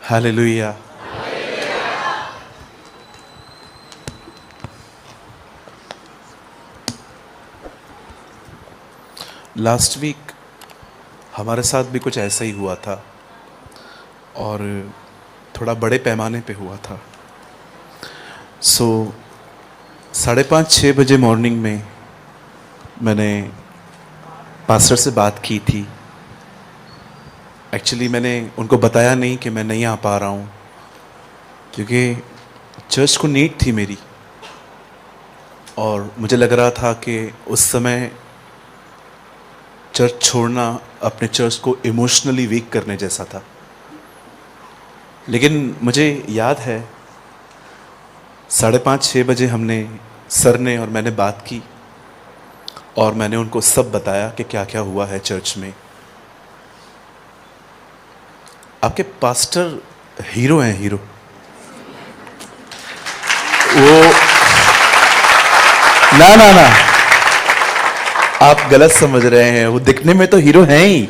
Hallelujah. Last week हमारे साथ भी कुछ ऐसा ही हुआ था और थोड़ा बड़े पैमाने पे हुआ था। 5:30-6 बजे मॉर्निंग में मैंने पास्टर से बात की थी। एक्चुअली मैंने उनको बताया नहीं कि मैं नहीं आ पा रहा हूँ, क्योंकि चर्च को नीड थी मेरी, और मुझे लग रहा था कि उस समय चर्च छोड़ना अपने चर्च को इमोशनली वीक करने जैसा था। लेकिन मुझे याद है 5:30-6 बजे सर ने और मैंने बात की और मैंने उनको सब बताया कि क्या क्या हुआ है चर्च में। आपके पास्टर हीरो हैं, हीरो। वो ना आप गलत समझ रहे हैं, वो दिखने में तो हीरो हैं ही,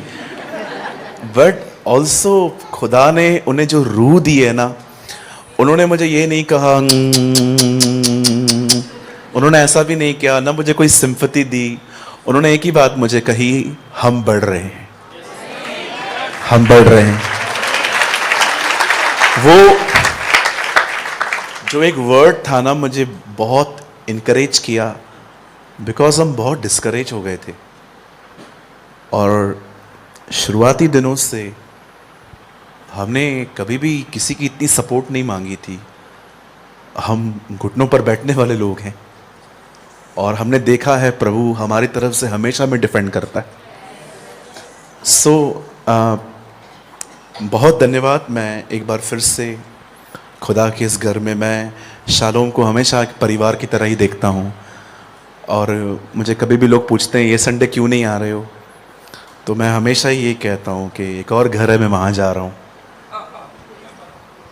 बट ऑल्सो खुदा ने उन्हें जो रूह दी है ना, उन्होंने मुझे ये नहीं कहा, उन्होंने ऐसा भी नहीं किया ना, मुझे कोई सिंपैथी दी। उन्होंने एक ही बात मुझे कही, हम बढ़ रहे हैं, हम बढ़ रहे हैं। वो जो एक वर्ड था ना, मुझे बहुत इनकरेज किया, बिकॉज हम बहुत डिस्करेज हो गए थे। और शुरुआती दिनों से हमने कभी भी किसी की इतनी सपोर्ट नहीं मांगी थी। हम घुटनों पर बैठने वाले लोग हैं और हमने देखा है प्रभु हमारी तरफ से हमेशा में डिफेंड करता है। बहुत धन्यवाद। मैं एक बार फिर से खुदा के इस घर में मैं शालोम को हमेशा एक परिवार की तरह ही देखता हूँ। और मुझे कभी भी लोग पूछते हैं ये संडे क्यों नहीं आ रहे हो, तो मैं हमेशा ही ये कहता हूँ कि एक और घर है, मैं वहाँ जा रहा हूँ।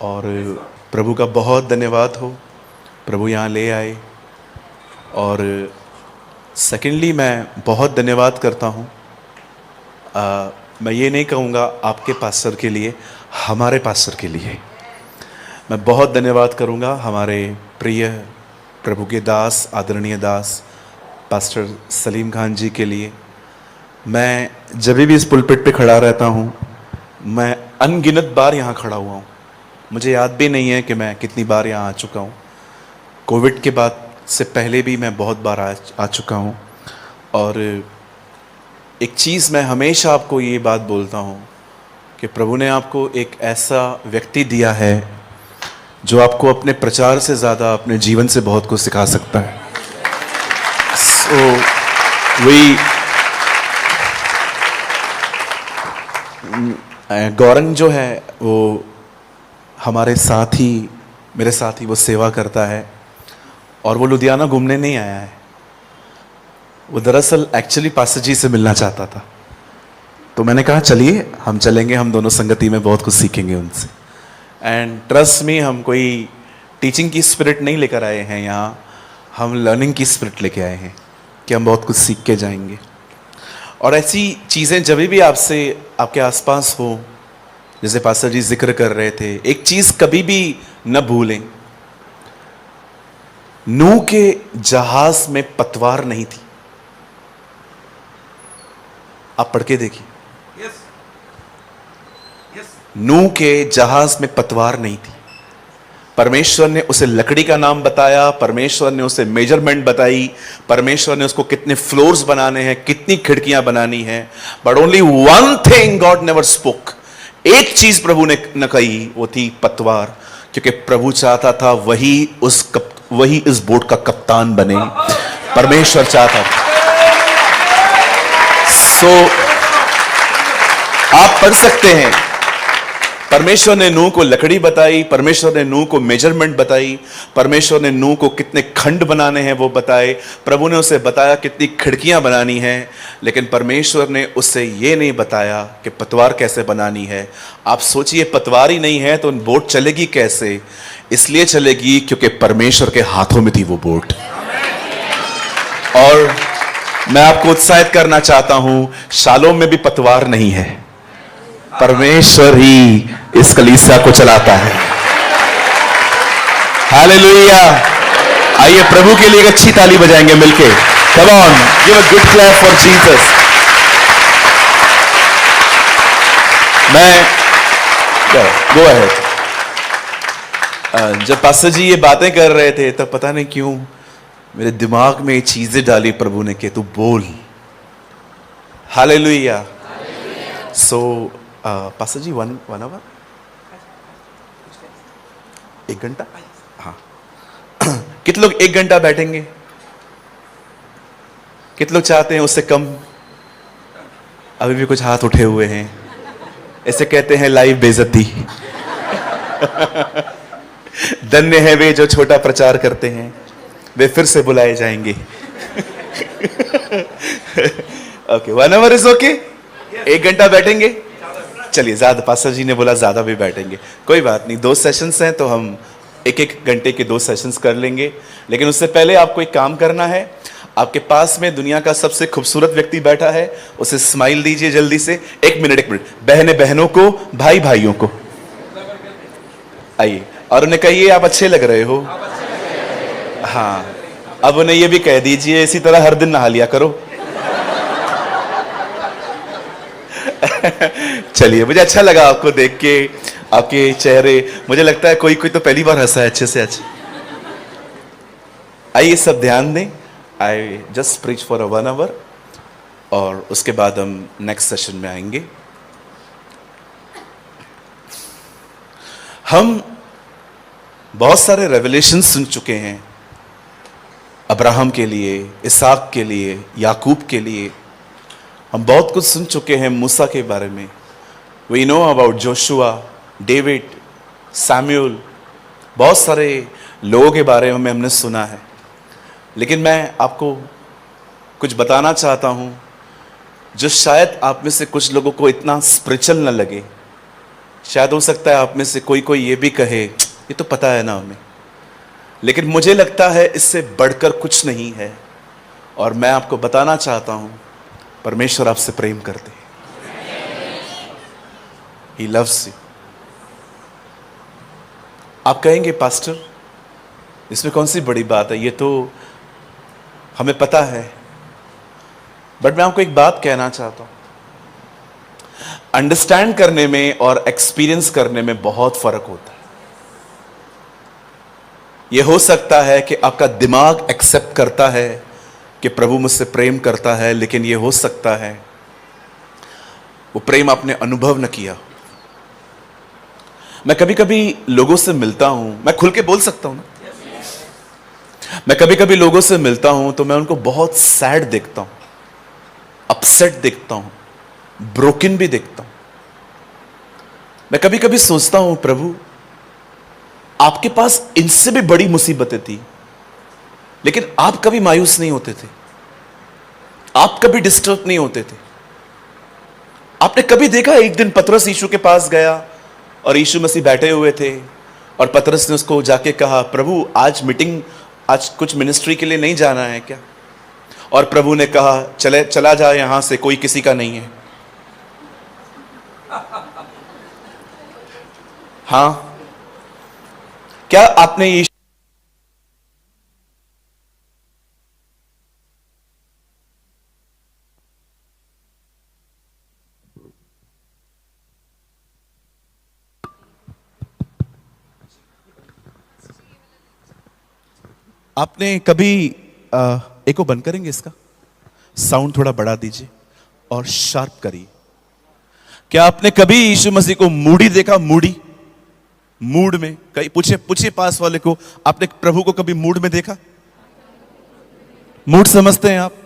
और प्रभु का बहुत धन्यवाद हो, प्रभु यहाँ ले आए। और सेकेंडली मैं बहुत धन्यवाद करता हूँ, मैं ये नहीं कहूँगा आपके पास्टर के लिए, हमारे पास्टर के लिए मैं बहुत धन्यवाद करूँगा। हमारे प्रिय प्रभु के दास, आदरणीय दास पास्टर सलीम खान जी के लिए। मैं जब भी इस पुलपिट पे खड़ा रहता हूँ, मैं अनगिनत बार यहाँ खड़ा हुआ हूँ। मुझे याद भी नहीं है कि मैं कितनी बार यहाँ आ चुका हूँ। कोविड के बाद से पहले भी मैं बहुत बार आ चुका हूँ। और एक चीज़ मैं हमेशा आपको ये बात बोलता हूँ कि प्रभु ने आपको एक ऐसा व्यक्ति दिया है जो आपको अपने प्रचार से ज़्यादा अपने जीवन से बहुत कुछ सिखा सकता है। गौरंग जो है वो हमारे साथ ही, मेरे साथ ही वो सेवा करता है, और वो लुधियाना घूमने नहीं आया है। वो दरअसल एक्चुअली पास्टर जी से मिलना चाहता था, तो मैंने कहा चलिए हम चलेंगे, हम दोनों संगति में बहुत कुछ सीखेंगे उनसे। एंड ट्रस्ट मी, हम कोई टीचिंग की स्पिरिट नहीं लेकर आए हैं यहाँ, हम लर्निंग की स्पिरिट लेके आए हैं कि हम बहुत कुछ सीख के जाएंगे। और ऐसी चीज़ें जब भी आपसे आपके आसपास हो, जैसे पास्टर जी जिक्र कर रहे थे, एक चीज़ कभी भी न भूलें, नूह के जहाज में पतवार नहीं थी। आप पढ़ के देखिए, नूह के जहाज में पतवार नहीं थी। परमेश्वर ने उसे लकड़ी का नाम बताया, परमेश्वर ने उसे मेजरमेंट बताई, परमेश्वर ने उसको कितने फ्लोर्स बनाने हैं, कितनी खिड़कियां बनानी है, but only one thing God never spoke. एक चीज प्रभु ने न कही, वो थी पतवार, क्योंकि प्रभु चाहता था वही इस बोट का कप्तान बने। परमेश्वर चाहता था। आप पढ़ सकते हैं, परमेश्वर ने नूह को लकड़ी बताई, परमेश्वर ने नूह को मेजरमेंट बताई, परमेश्वर ने नूह को कितने खंड बनाने हैं वो बताए, प्रभु ने उसे बताया कितनी खिड़कियां बनानी हैं, लेकिन परमेश्वर ने उससे ये नहीं बताया कि पतवार कैसे बनानी है। आप सोचिए, पतवार ही नहीं है तो बोट चलेगी कैसे? इसलिए चलेगी क्योंकि परमेश्वर के हाथों में थी वो बोट। और मैं आपको उत्साहित करना चाहता हूं, शालोम में भी पतवार नहीं है। परमेश्वर ही इस कलीसिया को चलाता है। हालेलुया। आइए प्रभु के लिए एक अच्छी ताली बजाएंगे मिलके। Come on, give a good clap for Jesus. मैं गो अहेड। जब पास्टर जी ये बातें कर रहे थे तब पता नहीं क्यों मेरे दिमाग में चीजें डाली प्रभु ने कि तू बोल। हालेलुया। सो पास्टर जी वन आवर, 1 घंटा। हाँ, कितने लोग 1 घंटा बैठेंगे? कितने लोग चाहते हैं उससे कम? अभी भी कुछ हाथ उठे हुए हैं। ऐसे कहते हैं लाइव बेइज्जती। धन्य है वे जो छोटा प्रचार करते हैं, वे फिर से बुलाए जाएंगे। Okay, 1 our is okay. 1 घंटा बैठेंगे? चलिए, ज्यादा, पास्टर जी ने बोला ज्यादा भी बैठेंगे, कोई बात नहीं। 2 सेशंस हैं तो हम 1-1 घंटे के 2 सेशंस कर लेंगे। लेकिन उससे पहले आपको एक काम करना है। आपके पास में दुनिया का सबसे खूबसूरत व्यक्ति बैठा है, उसे स्माइल दीजिए जल्दी से। 1 मिनट। बहने बहनों को, भाई भाइयों को। आइए, और उन्हें कहिए आप अच्छे लग रहे हो। हाँ, अब उन्हें ये भी कह दीजिए इसी तरह हर दिन नहा लिया करो। चलिए, मुझे अच्छा लगा आपको देख के, आपके चेहरे। मुझे लगता है कोई कोई तो पहली बार हंसा है अच्छे से अच्छे। आइए सब ध्यान दें। I just preach for 1 hour और उसके बाद हम नेक्स्ट सेशन में आएंगे। हम बहुत सारे रेवलेशन सुन चुके हैं, अब्राहम के लिए, इसहाक के लिए, याकूब के लिए। हम बहुत कुछ सुन चुके हैं मूसा के बारे में। We know about Joshua, David, Samuel. बहुत सारे लोगों के बारे में हमने सुना है। लेकिन मैं आपको कुछ बताना चाहता हूं जो शायद आप में से कुछ लोगों को इतना स्पिरिचुअल न लगे। शायद हो सकता है आप में से कोई कोई ये भी कहे ये तो पता है ना हमें, लेकिन मुझे लगता है इससे बढ़कर कुछ नहीं है। और मैं आपको बताना चाहता हूं, परमेश्वर आपसे प्रेम करते हैं। He loves you। आप कहेंगे पास्टर इसमें कौन सी बड़ी बात है, ये तो हमें पता है। बट मैं आपको एक बात कहना चाहता हूं, अंडरस्टैंड करने में और एक्सपीरियंस करने में बहुत फर्क होता है। यह हो सकता है कि आपका दिमाग एक्सेप्ट करता है कि प्रभु मुझसे प्रेम करता है, लेकिन यह हो सकता है वो प्रेम आपने अनुभव न किया। मैं कभी कभी लोगों से मिलता हूं, मैं खुल के बोल सकता हूं ना, मैं कभी कभी लोगों से मिलता हूं तो मैं उनको बहुत सैड देखता हूं, अपसेट देखता हूं, ब्रोकन भी देखता हूं। मैं कभी कभी सोचता हूं प्रभु आपके पास इनसे भी बड़ी मुसीबतें थी, लेकिन आप कभी मायूस नहीं होते थे, आप कभी डिस्टर्ब नहीं होते थे। आपने कभी देखा एक दिन पतरस यीशु के पास गया और यीशु मसीह बैठे हुए थे और पतरस ने उसको जाके कहा प्रभु आज मीटिंग, आज कुछ मिनिस्ट्री के लिए नहीं जाना है क्या? और प्रभु ने कहा चला जा यहां से, कोई किसी का नहीं है। हां, क्या आपने यीशु आपने कभी एक को बंद करेंगे, इसका साउंड थोड़ा बढ़ा दीजिए और शार्प करिए। क्या आपने कभी यीशु मसीह को मूडी देखा? मूडी, मूड में? कहीं पूछिए पास वाले को, आपने प्रभु को कभी मूड में देखा? मूड समझते हैं आप?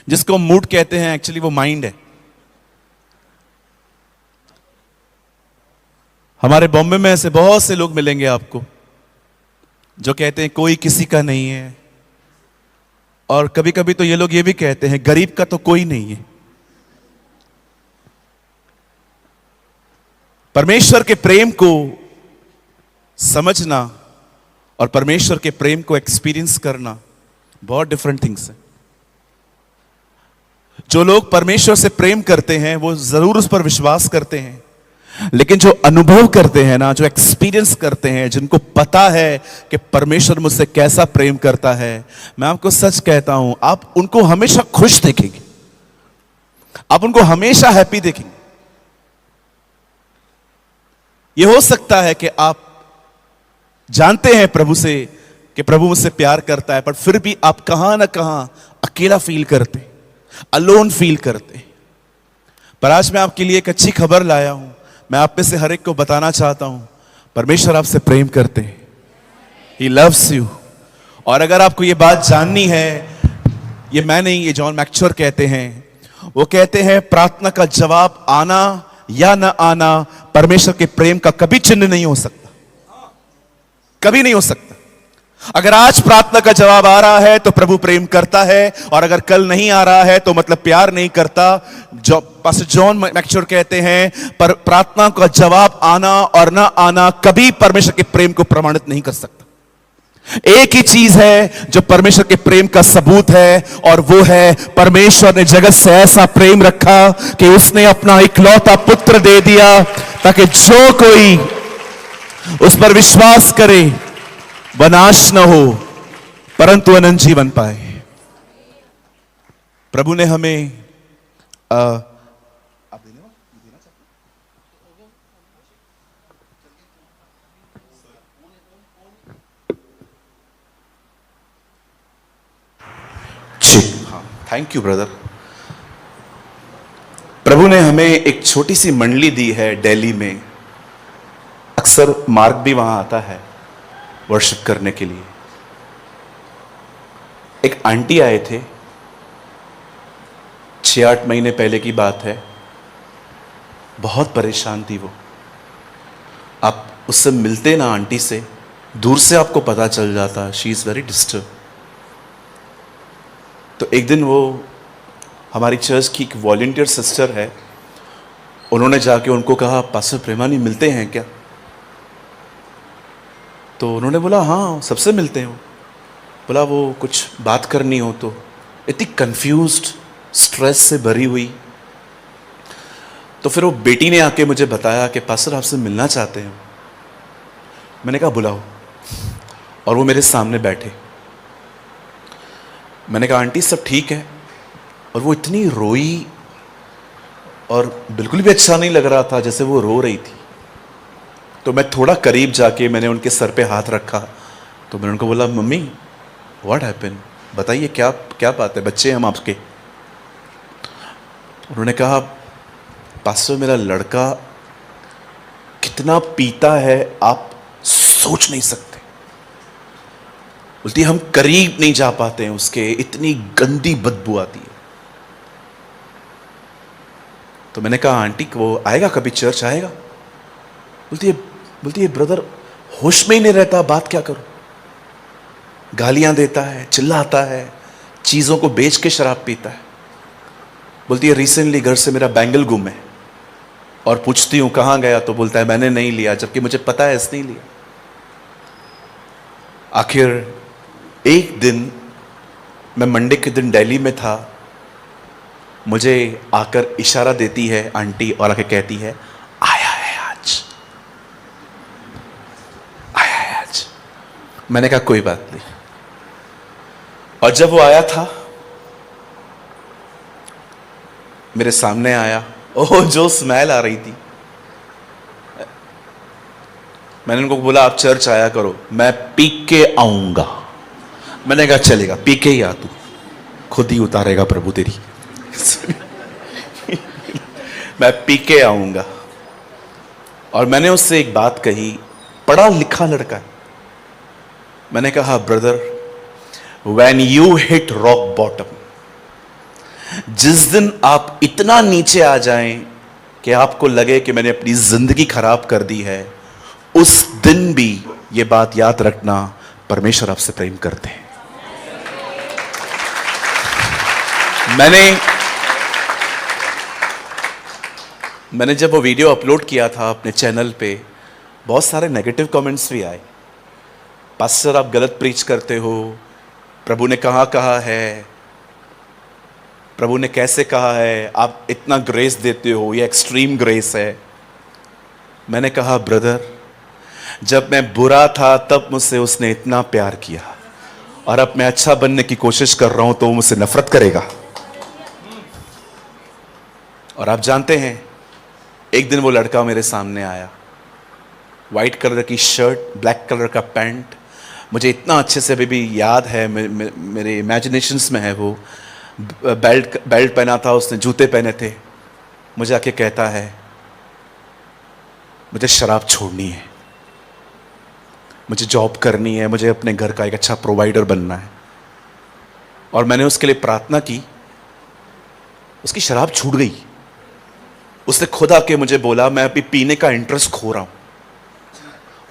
जिसको मूड कहते हैं एक्चुअली वो माइंड है। हमारे बॉम्बे में ऐसे बहुत से लोग मिलेंगे आपको जो कहते हैं कोई किसी का नहीं है, और कभी कभी तो ये लोग ये भी कहते हैं गरीब का तो कोई नहीं है। परमेश्वर के प्रेम को समझना और परमेश्वर के प्रेम को एक्सपीरियंस करना बहुत डिफरेंट थिंग्स है। जो लोग परमेश्वर से प्रेम करते हैं वो जरूर उस पर विश्वास करते हैं, लेकिन जो अनुभव करते हैं ना, जो एक्सपीरियंस करते हैं, जिनको पता है कि परमेश्वर मुझसे कैसा प्रेम करता है, मैं आपको सच कहता हूं, आप उनको हमेशा खुश देखेंगे, आप उनको हमेशा हैप्पी देखेंगे। यह हो सकता है कि आप जानते हैं प्रभु से कि प्रभु मुझसे प्यार करता है, पर फिर भी आप कहां ना कहां अकेला फील करते, अलोन फील करते। पर आज मैं आपके लिए एक अच्छी खबर लाया हूं। मैं आप में से हर एक को बताना चाहता हूं, परमेश्वर आपसे प्रेम करते हैं। He loves you। और अगर आपको ये बात जाननी है, ये मैं नहीं, ये जॉन मैक्सवेल कहते हैं। वो कहते हैं प्रार्थना का जवाब आना या ना आना परमेश्वर के प्रेम का कभी चिन्ह नहीं हो सकता, कभी नहीं हो सकता। अगर आज प्रार्थना का जवाब आ रहा है तो प्रभु प्रेम करता है, और अगर कल नहीं आ रहा है तो मतलब प्यार नहीं करता। जो पास्टर जॉन मैक्सवेल कहते हैं, पर प्रार्थना का जवाब आना और ना आना कभी परमेश्वर के प्रेम को प्रमाणित नहीं कर सकता। एक ही चीज है जो परमेश्वर के प्रेम का सबूत है, और वो है परमेश्वर ने जगत से ऐसा प्रेम रखा कि उसने अपना इकलौता पुत्र दे दिया, ताकि जो कोई उस पर विश्वास करे वह नाश न हो परंतु अनंत जीवन पाए। प्रभु ने हमें थैंक यू ब्रदर। प्रभु ने हमें एक छोटी सी मंडली दी है दिल्ली में। अक्सर मार्ग भी वहां आता है वर्शिप करने के लिए। एक आंटी आए थे, 6-8 महीने पहले की बात है। बहुत परेशान थी वो। आप उससे मिलते ना आंटी से, दूर से आपको पता चल जाता शी इज वेरी डिस्टर्ब। तो एक दिन वो हमारी चर्च की एक वॉलंटियर सिस्टर है, उन्होंने जाके उनको कहा पास्टर प्रेमानी मिलते हैं क्या? तो उन्होंने बोला हाँ सबसे मिलते हैं। बोला वो कुछ बात करनी हो तो। इतनी कंफ्यूज्ड, स्ट्रेस से भरी हुई। तो फिर वो बेटी ने आके मुझे बताया कि पास्टर आपसे मिलना चाहते हैं। मैंने कहा बुलाओ, और वो मेरे सामने बैठे। मैंने कहा आंटी सब ठीक है? और वो इतनी रोई, और बिल्कुल भी अच्छा नहीं लग रहा था जैसे वो रो रही थी। तो मैं थोड़ा करीब जाके मैंने उनके सर पे हाथ रखा। तो मैंने उनको बोला मम्मी व्हाट हैपन, बताइए क्या क्या बात है, बच्चे हम आपके। उन्होंने कहा पास्टर मेरा लड़का कितना पीता है आप सोच नहीं सकते। बोलती हम करीब नहीं जा पाते हैं उसके, इतनी गंदी बदबू आती है। तो मैंने कहा आंटी वो आएगा कभी चर्च आएगा? बोलती है ब्रदर होश में ही नहीं रहता, बात क्या करूं? गालियां देता है, चिल्लाता है, चीजों को बेच के शराब पीता है। बोलती है रिसेंटली घर से मेरा बैंगल गुम है, और पूछती हूं कहां गया तो बोलता है मैंने नहीं लिया, जबकि मुझे पता है इसने लिया। आखिर एक दिन मैं मंडे के दिन दिल्ली में था, मुझे आकर इशारा देती है आंटी और आके कहती है आया है आज, आया है आज। मैंने कहा कोई बात नहीं। और जब वो आया था मेरे सामने आया, ओह जो स्मेल आ रही थी। मैंने उनको बोला आप चर्च आया करो, मैं पी के आऊंगा। मैंने कहा चलेगा, पी के ही आ, तू खुद ही उतारेगा प्रभु तेरी। मैं पी के आऊंगा। और मैंने उससे एक बात कही, पढ़ा लिखा लड़का है। मैंने कहा brother when you hit rock bottom, जिस दिन आप इतना नीचे आ जाएं कि आपको लगे कि मैंने अपनी जिंदगी खराब कर दी है, उस दिन भी ये बात याद रखना परमेश्वर आपसे प्रेम करते हैं। मैंने जब वो वीडियो अपलोड किया था अपने चैनल पे, बहुत सारे नेगेटिव कमेंट्स भी आए। पास्टर आप गलत प्रीच करते हो, प्रभु ने कहा है। प्रभु ने कैसे कहा है आप इतना ग्रेस देते हो, ये एक्सट्रीम ग्रेस है। मैंने कहा ब्रदर, जब मैं बुरा था तब मुझसे उसने इतना प्यार किया, और अब मैं अच्छा बनने की कोशिश कर रहा हूं तो वो मुझसे नफरत करेगा। और आप जानते हैं, एक दिन वो लड़का मेरे सामने आया, वाइट कलर की शर्ट, ब्लैक कलर का पैंट, मुझे इतना अच्छे से अभी भी याद है, मेरे इमेजिनेशंस में है। वो बेल्ट पहना था उसने, जूते पहने थे। मुझे आके कहता है मुझे शराब छोड़नी है, मुझे जॉब करनी है, मुझे अपने घर का एक अच्छा प्रोवाइडर बनना है। और मैंने उसके लिए प्रार्थना की, उसकी शराब छूट गई। उसने खुद आके मुझे बोला मैं अभी पीने का इंटरेस्ट खो रहा हूं।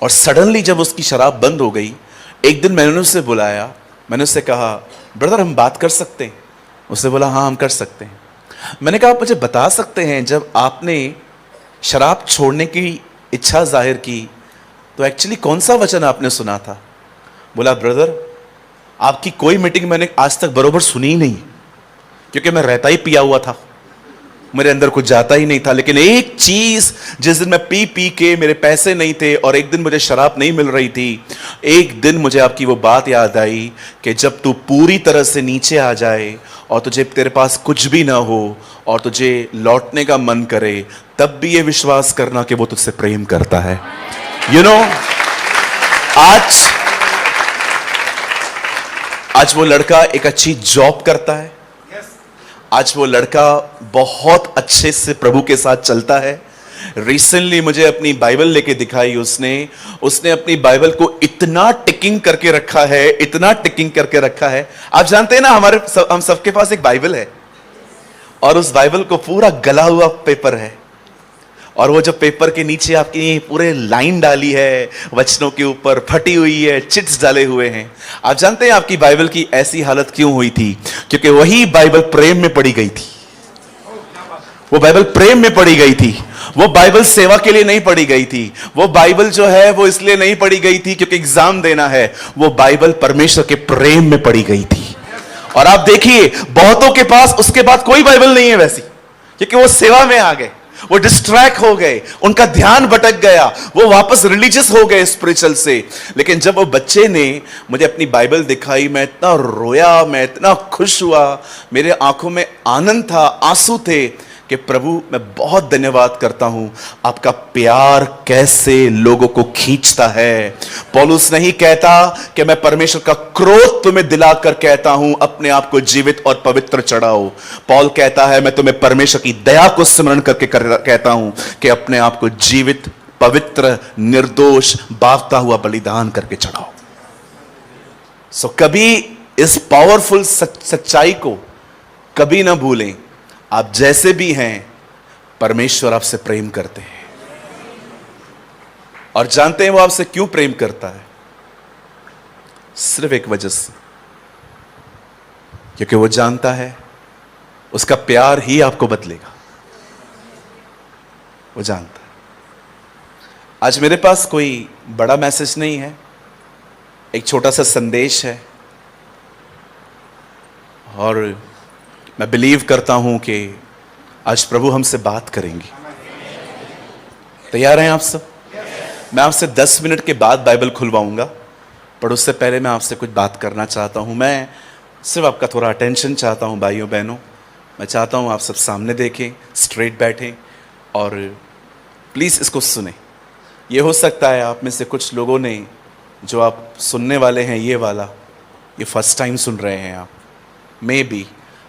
और सडनली जब उसकी शराब बंद हो गई, एक दिन मैंने उससे बुलाया, मैंने उससे कहा ब्रदर हम बात कर सकते हैं? उसने बोला हाँ हम कर सकते हैं। मैंने कहा आप मुझे बता सकते हैं जब आपने शराब छोड़ने की इच्छा जाहिर की तो एक्चुअली कौन सा वचन आपने सुना था? बोला ब्रदर आपकी कोई मीटिंग मैंने आज तक बरोबर सुनी ही नहीं, क्योंकि मैं रहता ही पिया हुआ था, मेरे अंदर कुछ जाता ही नहीं था। लेकिन एक चीज, जिस दिन मैं पी पी के मेरे पैसे नहीं थे और एक दिन मुझे शराब नहीं मिल रही थी, एक दिन मुझे आपकी वो बात याद आई कि जब तू पूरी तरह से नीचे आ जाए और तुझे तेरे पास कुछ भी ना हो और तुझे लौटने का मन करे, तब भी ये विश्वास करना कि वो तुझसे प्रेम करता है। यू नो, आज वो लड़का एक अच्छी जॉब करता है, आज वो लड़का बहुत अच्छे से प्रभु के साथ चलता है। रिसेंटली मुझे अपनी बाइबल लेके दिखाई उसने अपनी बाइबल को इतना टिकिंग करके रखा है, इतना टिकिंग करके रखा है। आप जानते हैं ना, हम सबके पास एक बाइबल है और उस बाइबल को पूरा गला हुआ पेपर है, और वो जो पेपर के नीचे आपकी पूरे लाइन डाली है, वचनों के ऊपर फटी हुई है, चिट्स डाले हुए हैं। आप जानते हैं आपकी बाइबल की ऐसी हालत क्यों हुई थी? क्योंकि वही बाइबल प्रेम में पड़ी गई थी। वो बाइबल प्रेम में पड़ी गई थी, वो बाइबल सेवा के लिए नहीं पड़ी गई थी। वो बाइबल जो है वो इसलिए नहीं पड़ी गई थी क्योंकि एग्जाम देना है, वो बाइबल परमेश्वर के प्रेम में पड़ी गई थी। और आप देखिए बहुतों के पास उसके बाद कोई बाइबल नहीं है वैसी, क्योंकि वो सेवा में आ गए, वो डिस्ट्रैक्ट हो गए, उनका ध्यान भटक गया, वो वापस रिलीजियस हो गए स्पिरिचुअल से। लेकिन जब वो बच्चे ने मुझे अपनी बाइबल दिखाई, मैं इतना रोया, मैं इतना खुश हुआ, मेरे आंखों में आनंद था, आंसू थे कि प्रभु मैं बहुत धन्यवाद करता हूं, आपका प्यार कैसे लोगों को खींचता है। पौलुस नहीं कहता कि मैं परमेश्वर का क्रोध तुम्हें दिलाकर कहता हूं अपने आप को जीवित और पवित्र चढ़ाओ। पौल कहता है मैं तुम्हें परमेश्वर की दया को स्मरण करके कहता हूं कि अपने आप को जीवित, पवित्र, निर्दोष, बावता हुआ बलिदान करके चढ़ाओ। सो कभी इस पावरफुल सच्चाई को कभी ना भूलें, आप जैसे भी हैं परमेश्वर आपसे प्रेम करते हैं। और जानते हैं वो आपसे क्यों प्रेम करता है? सिर्फ एक वजह से, क्योंकि वो जानता है उसका प्यार ही आपको बदलेगा। वो जानता है। आज मेरे पास कोई बड़ा मैसेज नहीं है, एक छोटा सा संदेश है, और मैं बिलीव करता हूं कि आज प्रभु हमसे बात करेंगे। तैयार हैं आप सब? मैं आपसे 10 मिनट के बाद बाइबल खुलवाऊंगा, पर उससे पहले मैं आपसे कुछ बात करना चाहता हूं। मैं सिर्फ आपका थोड़ा अटेंशन चाहता हूं भाइयों बहनों। मैं चाहता हूं आप सब सामने देखें, स्ट्रेट बैठें और प्लीज़ इसको सुने। ये हो सकता है आप में से कुछ लोगों ने, जो आप सुनने वाले हैं ये वाला, ये फर्स्ट टाइम सुन रहे हैं आप, मे बी,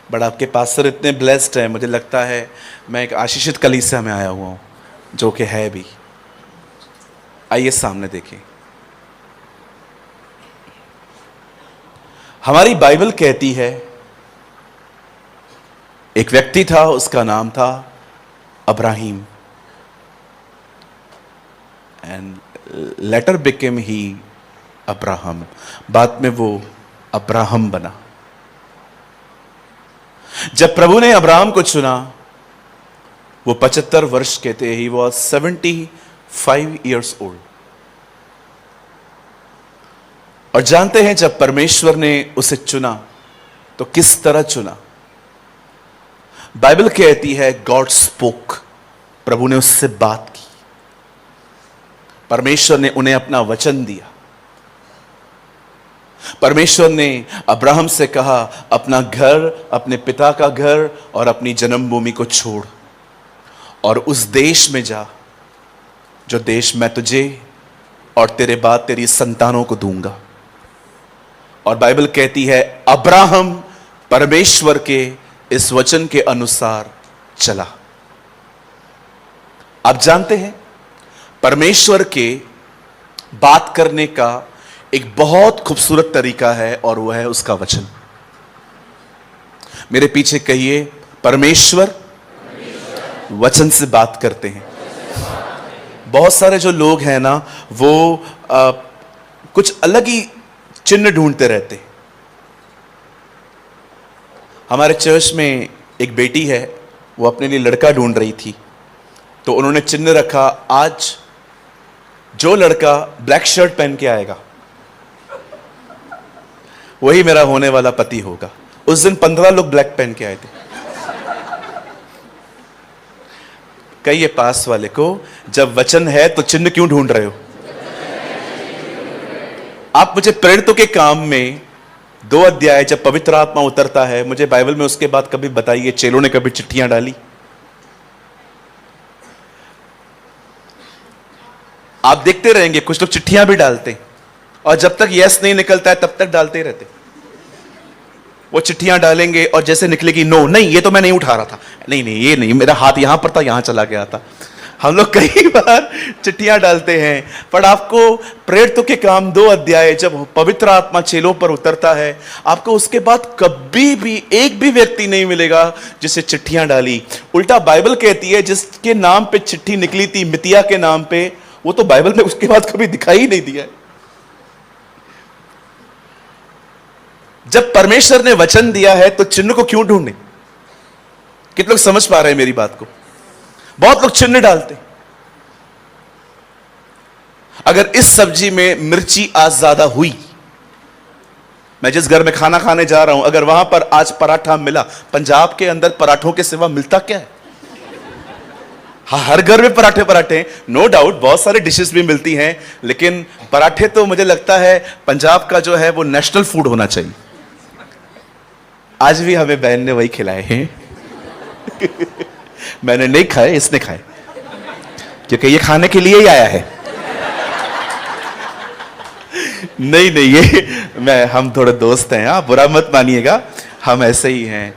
बट आपके पास्टर इतने ब्लेस्ड हैं, मुझे लगता है मैं एक आशीषित कलीसिया में आया हुआ हूँ, जो कि है भी। आइए सामने देखें। हमारी बाइबल कहती है एक व्यक्ति था, उसका नाम था Abrahim, and later became he Abraham. बाद में वो अब्राहम बना। जब प्रभु ने अब्राहम को चुना, वो 75 वर्ष के थे। He was 75 years old. और जानते हैं जब परमेश्वर ने उसे चुना तो किस तरह चुना? बाइबल कहती है गॉड स्पोक, प्रभु ने उससे बात की, परमेश्वर ने उन्हें अपना वचन दिया। परमेश्वर ने अब्राहम से कहा, अपना घर, अपने पिता का घर और अपनी जन्मभूमि को छोड़ और उस देश में जा जो देश मैं तुझे और तेरे बाद तेरी संतानों को दूंगा। और बाइबल कहती है अब्राहम परमेश्वर के इस वचन के अनुसार चला। आप जानते हैं परमेश्वर के बात करने का एक बहुत खूबसूरत तरीका है और वह है उसका वचन। मेरे पीछे कहिए, परमेश्वर वचन से बात करते हैं। बहुत सारे जो लोग हैं ना, वो कुछ अलग ही चिन्ह ढूंढते रहते हैं। हमारे चर्च में एक बेटी है, वो अपने लिए लड़का ढूंढ रही थी, तो उन्होंने चिन्ह रखा, आज जो लड़का ब्लैक शर्ट पहन के आएगा वही मेरा होने वाला पति होगा। उस दिन 15 लोग ब्लैक पहन के आए थे। कहिए पास वाले को, जब वचन है तो चिन्ह क्यों ढूंढ रहे हो? आप मुझे प्रेरितों के काम में 2 अध्याय जब पवित्र आत्मा उतरता है, मुझे बाइबल में उसके बाद कभी बताइए चेलों ने कभी चिट्ठियां डाली? आप देखते रहेंगे कुछ लोग चिट्ठियां भी डालते हैं और जब तक यस नहीं निकलता है तब तक डालते ही रहते। वो चिट्ठियां डालेंगे और जैसे निकलेगी नो, नहीं ये तो मैं नहीं उठा रहा था, नहीं नहीं ये नहीं, मेरा हाथ यहां पर था, यहां चला गया था। हम लोग कई बार चिट्ठियां डालते हैं, पर आपको प्रेरितों के काम 2 अध्याय जब पवित्र आत्मा चेलों पर उतरता है, आपको उसके बाद कभी भी एक भी व्यक्ति नहीं मिलेगा जिसे चिट्ठियां डाली। उल्टा बाइबल कहती है जिसके नाम पे चिट्ठी निकली थी, मितिया के नाम पे, वो तो बाइबल में उसके बाद कभी दिखाई ही नहीं दिया। जब परमेश्वर ने वचन दिया है तो चिन्ह को क्यों ढूंढने? कितने लोग समझ पा रहे हैं मेरी बात को? बहुत लोग चिन्ह डालते। अगर इस सब्जी में मिर्ची आज ज्यादा हुई, मैं जिस घर में खाना खाने जा रहा हूं, अगर वहां पर आज पराठा मिला, पंजाब के अंदर पराठों के सिवा मिलता क्या है? हाँ, हर घर में पराठे पराठे, नो डाउट बहुत सारे डिशेस भी मिलती हैं, लेकिन पराठे तो मुझे लगता है पंजाब का जो है वो नेशनल फूड होना चाहिए। आज भी हमें बहन ने वही खिलाए हैं। मैंने नहीं खाए, इसने खाए, क्योंकि ये खाने के लिए ही आया है। नहीं नहीं, ये हम थोड़े दोस्त हैं, आप बुरा मत मानिएगा, हम ऐसे ही हैं।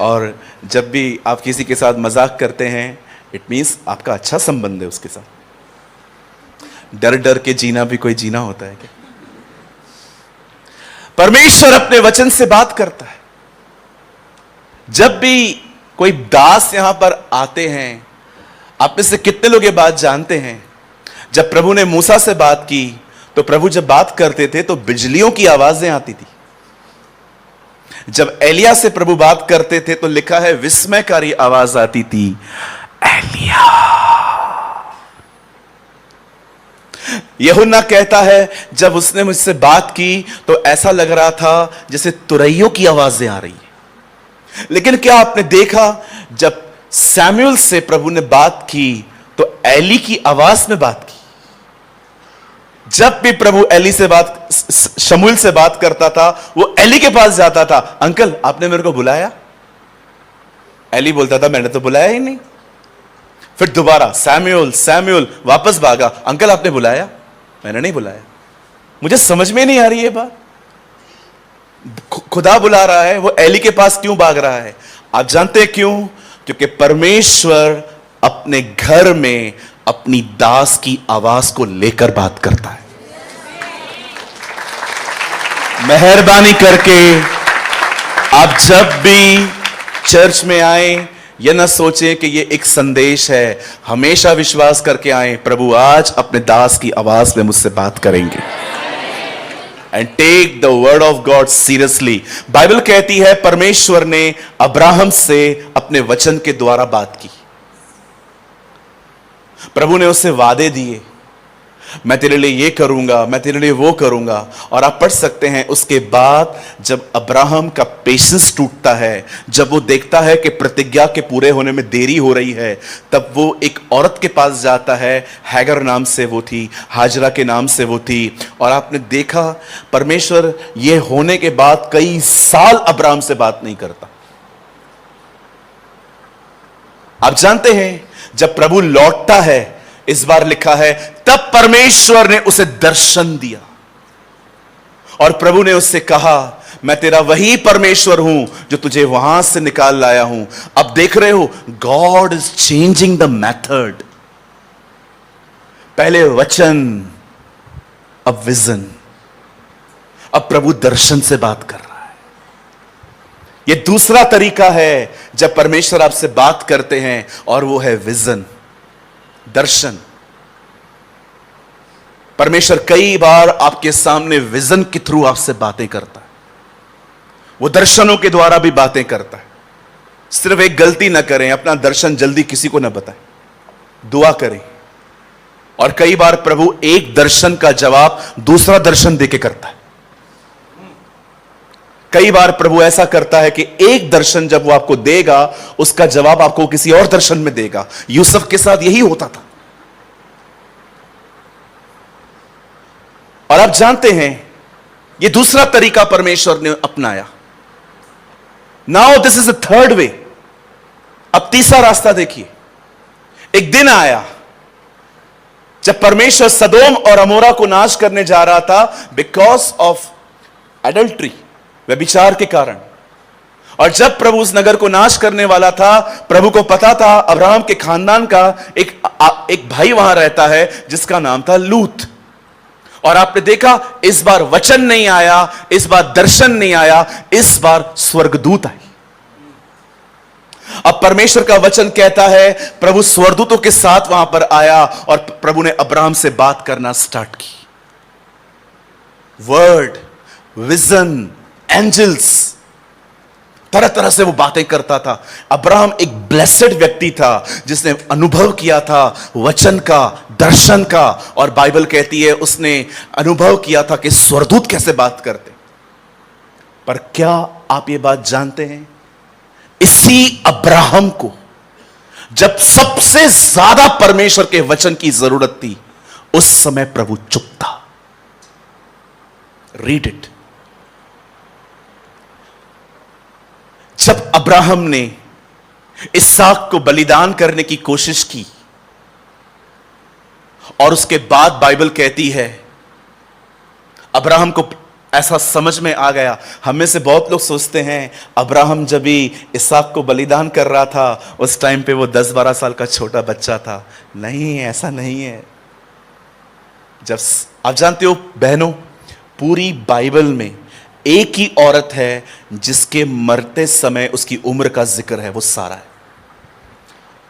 और जब भी आप किसी के साथ मजाक करते हैं, इट मीन्स आपका अच्छा संबंध है उसके साथ। डर डर के जीना भी कोई जीना होता है क्या? परमेश्वर अपने वचन से बात करता है। जब भी कोई दास यहां पर आते हैं, आप में से कितने लोग ये बात जानते हैं, जब प्रभु ने मूसा से बात की तो प्रभु जब बात करते थे तो बिजलियों की आवाजें आती थी। जब एलिया से प्रभु बात करते थे तो लिखा है विस्मयकारी आवाज आती थी, एलिया। यूहन्ना कहता है जब उसने मुझसे बात की तो ऐसा लग रहा था जैसे तुरैयों की आवाजें आ रही है। लेकिन क्या आपने देखा, जब सैमुअल से प्रभु ने बात की तो एली की आवाज में बात की। जब भी प्रभु एली से बात, शमूएल से बात करता था, वो एली के पास जाता था, अंकल आपने मेरे को बुलाया? एली बोलता था मैंने तो बुलाया ही नहीं। फिर दोबारा सैमुअल सैमुअल, वापस भागा, अंकल आपने बुलाया? मैंने नहीं बुलाया। मुझे समझ में नहीं आ रही है बात। खुदा बुला रहा है, वो एली के पास क्यों भाग रहा है? आप जानते हैं क्यों? क्योंकि परमेश्वर अपने घर में अपनी दास की आवाज को लेकर बात करता है। मेहरबानी करके आप जब भी चर्च में आए, यह ना सोचें कि यह एक संदेश है, हमेशा विश्वास करके आए, प्रभु आज अपने दास की आवाज में मुझसे बात करेंगे। And take the word of God seriously. Bible कहती है परमेश्वर ने अब्राहम से अपने वचन के द्वारा बात की। प्रभु ने उसे वादे दिए, मैं तेरे लिए ये करूंगा, मैं तेरे लिए वो करूंगा। और आप पढ़ सकते हैं उसके बाद जब अब्राहम का पेशेंस टूटता है, जब वो देखता है कि प्रतिज्ञा के पूरे होने में देरी हो रही है, तब वो एक औरत के पास जाता है। हैगर नाम से वो थी, हाजरा के नाम से वो थी। और आपने देखा परमेश्वर ये होने के बाद कई साल अब्राहम से बात नहीं करता। आप जानते हैं जब प्रभु लौटता है, इस बार लिखा है तब परमेश्वर ने उसे दर्शन दिया और प्रभु ने उससे कहा, मैं तेरा वही परमेश्वर हूं जो तुझे वहां से निकाल लाया हूं। अब देख रहे हो, God is changing the method. पहले वचन, अब विजन। अब प्रभु दर्शन से बात कर रहा है। यह दूसरा तरीका है जब परमेश्वर आपसे बात करते हैं, और वो है विजन, दर्शन। परमेश्वर कई बार आपके सामने विजन के थ्रू आपसे बातें करता है, वो दर्शनों के द्वारा भी बातें करता है। सिर्फ एक गलती ना करें, अपना दर्शन जल्दी किसी को ना बताएं, दुआ करें। और कई बार प्रभु एक दर्शन का जवाब दूसरा दर्शन देके करता है। कई बार प्रभु ऐसा करता है कि एक दर्शन जब वो आपको देगा, उसका जवाब आपको किसी और दर्शन में देगा। यूसुफ के साथ यही होता था। और आप जानते हैं ये दूसरा तरीका परमेश्वर ने अपनाया। Now this is the third way. अब तीसरा रास्ता देखिए। एक दिन आया जब परमेश्वर सदोम और अमोरा को नाश करने जा रहा था, बिकॉज ऑफ एडल्ट्री, व्यभिचार के कारण। और जब प्रभु उस नगर को नाश करने वाला था, प्रभु को पता था अब्राहम के खानदान का एक भाई वहां रहता है जिसका नाम था लूत। और आपने देखा इस बार वचन नहीं आया, इस बार दर्शन नहीं आया, इस बार स्वर्गदूत आई। अब परमेश्वर का वचन कहता है प्रभु स्वर्गदूतों के साथ वहां पर आया और प्रभु ने अब्राहम से बात करना स्टार्ट की। वर्ड, विजन, एंजल्स, तरह तरह से वो बातें करता था। अब्राहम एक ब्लेसेड व्यक्ति था जिसने अनुभव किया था वचन का, दर्शन का। और बाइबल कहती है उसने अनुभव किया था कि स्वर्गदूत कैसे बात करते। पर क्या आप ये बात जानते हैं, इसी अब्राहम को जब सबसे ज्यादा परमेश्वर के वचन की जरूरत थी, उस समय प्रभु चुप था। Read it. जब अब्राहम ने इसहाक को बलिदान करने की कोशिश की और उसके बाद बाइबल कहती है अब्राहम को ऐसा समझ में आ गया। हम में से बहुत लोग सोचते हैं अब्राहम जब भी इसहाक को बलिदान कर रहा था, उस टाइम पे वो 10-12 साल का छोटा बच्चा था। नहीं, ऐसा नहीं है। जब आप जानते हो बहनों, पूरी बाइबल में एक ही औरत है जिसके मरते समय उसकी उम्र का जिक्र है, वो सारा है।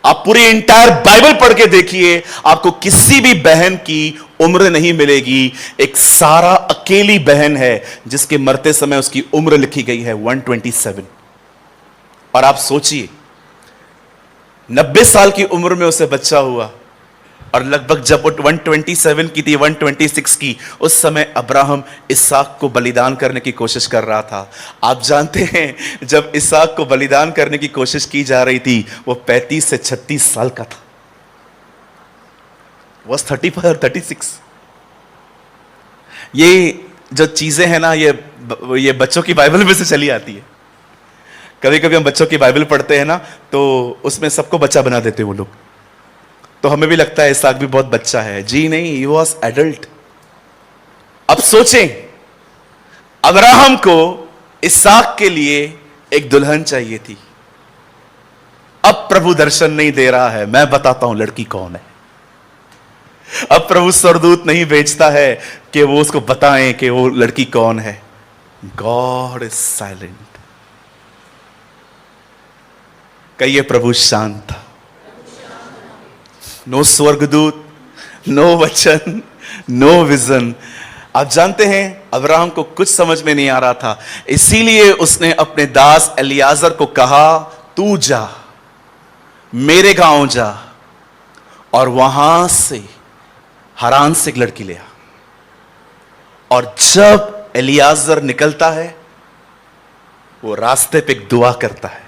आप पूरी इंटायर बाइबल पढ़ के देखिए, आपको किसी भी बहन की उम्र नहीं मिलेगी। एक सारा अकेली बहन है जिसके मरते समय उसकी उम्र लिखी गई है 127। और आप सोचिए 90 साल की उम्र में उसे बच्चा हुआ, और लगभग जब वो 127 की थी, 126 की, उस समय अब्राहम इसहाक को बलिदान करने की कोशिश कर रहा था। आप जानते हैं जब इसहाक को बलिदान करने की कोशिश की जा रही थी, वो 35 से 36 साल का था। was 35 और 36। ये जो चीजें हैं ना, ये बच्चों की बाइबल में से चली आती है। कभी कभी हम बच्चों की बाइबल पढ़ते हैं ना, तो उसमें सबको बच्चा बना देते वो लोग, तो हमें भी लगता है इसहाक भी बहुत बच्चा है। जी नहीं, ही वॉज एडल्ट। अब सोचें, अब्राहम को इसहाक के लिए एक दुल्हन चाहिए थी। अब प्रभु दर्शन नहीं दे रहा है, मैं बताता हूं लड़की कौन है। अब प्रभु स्वर्गदूत नहीं भेजता है कि वो उसको बताएं कि वो लड़की कौन है। God is silent. कहिए प्रभु शांत था। नो स्वर्गदूत, नो वचन, नो विजन। आप जानते हैं अब्राहम को कुछ समझ में नहीं आ रहा था, इसीलिए उसने अपने दास एलियाजर को कहा, तू जा, मेरे गांव जा और वहां से हारान से एक लड़की ले आ। और जब एलियाजर निकलता है, वो रास्ते पे एक दुआ करता है।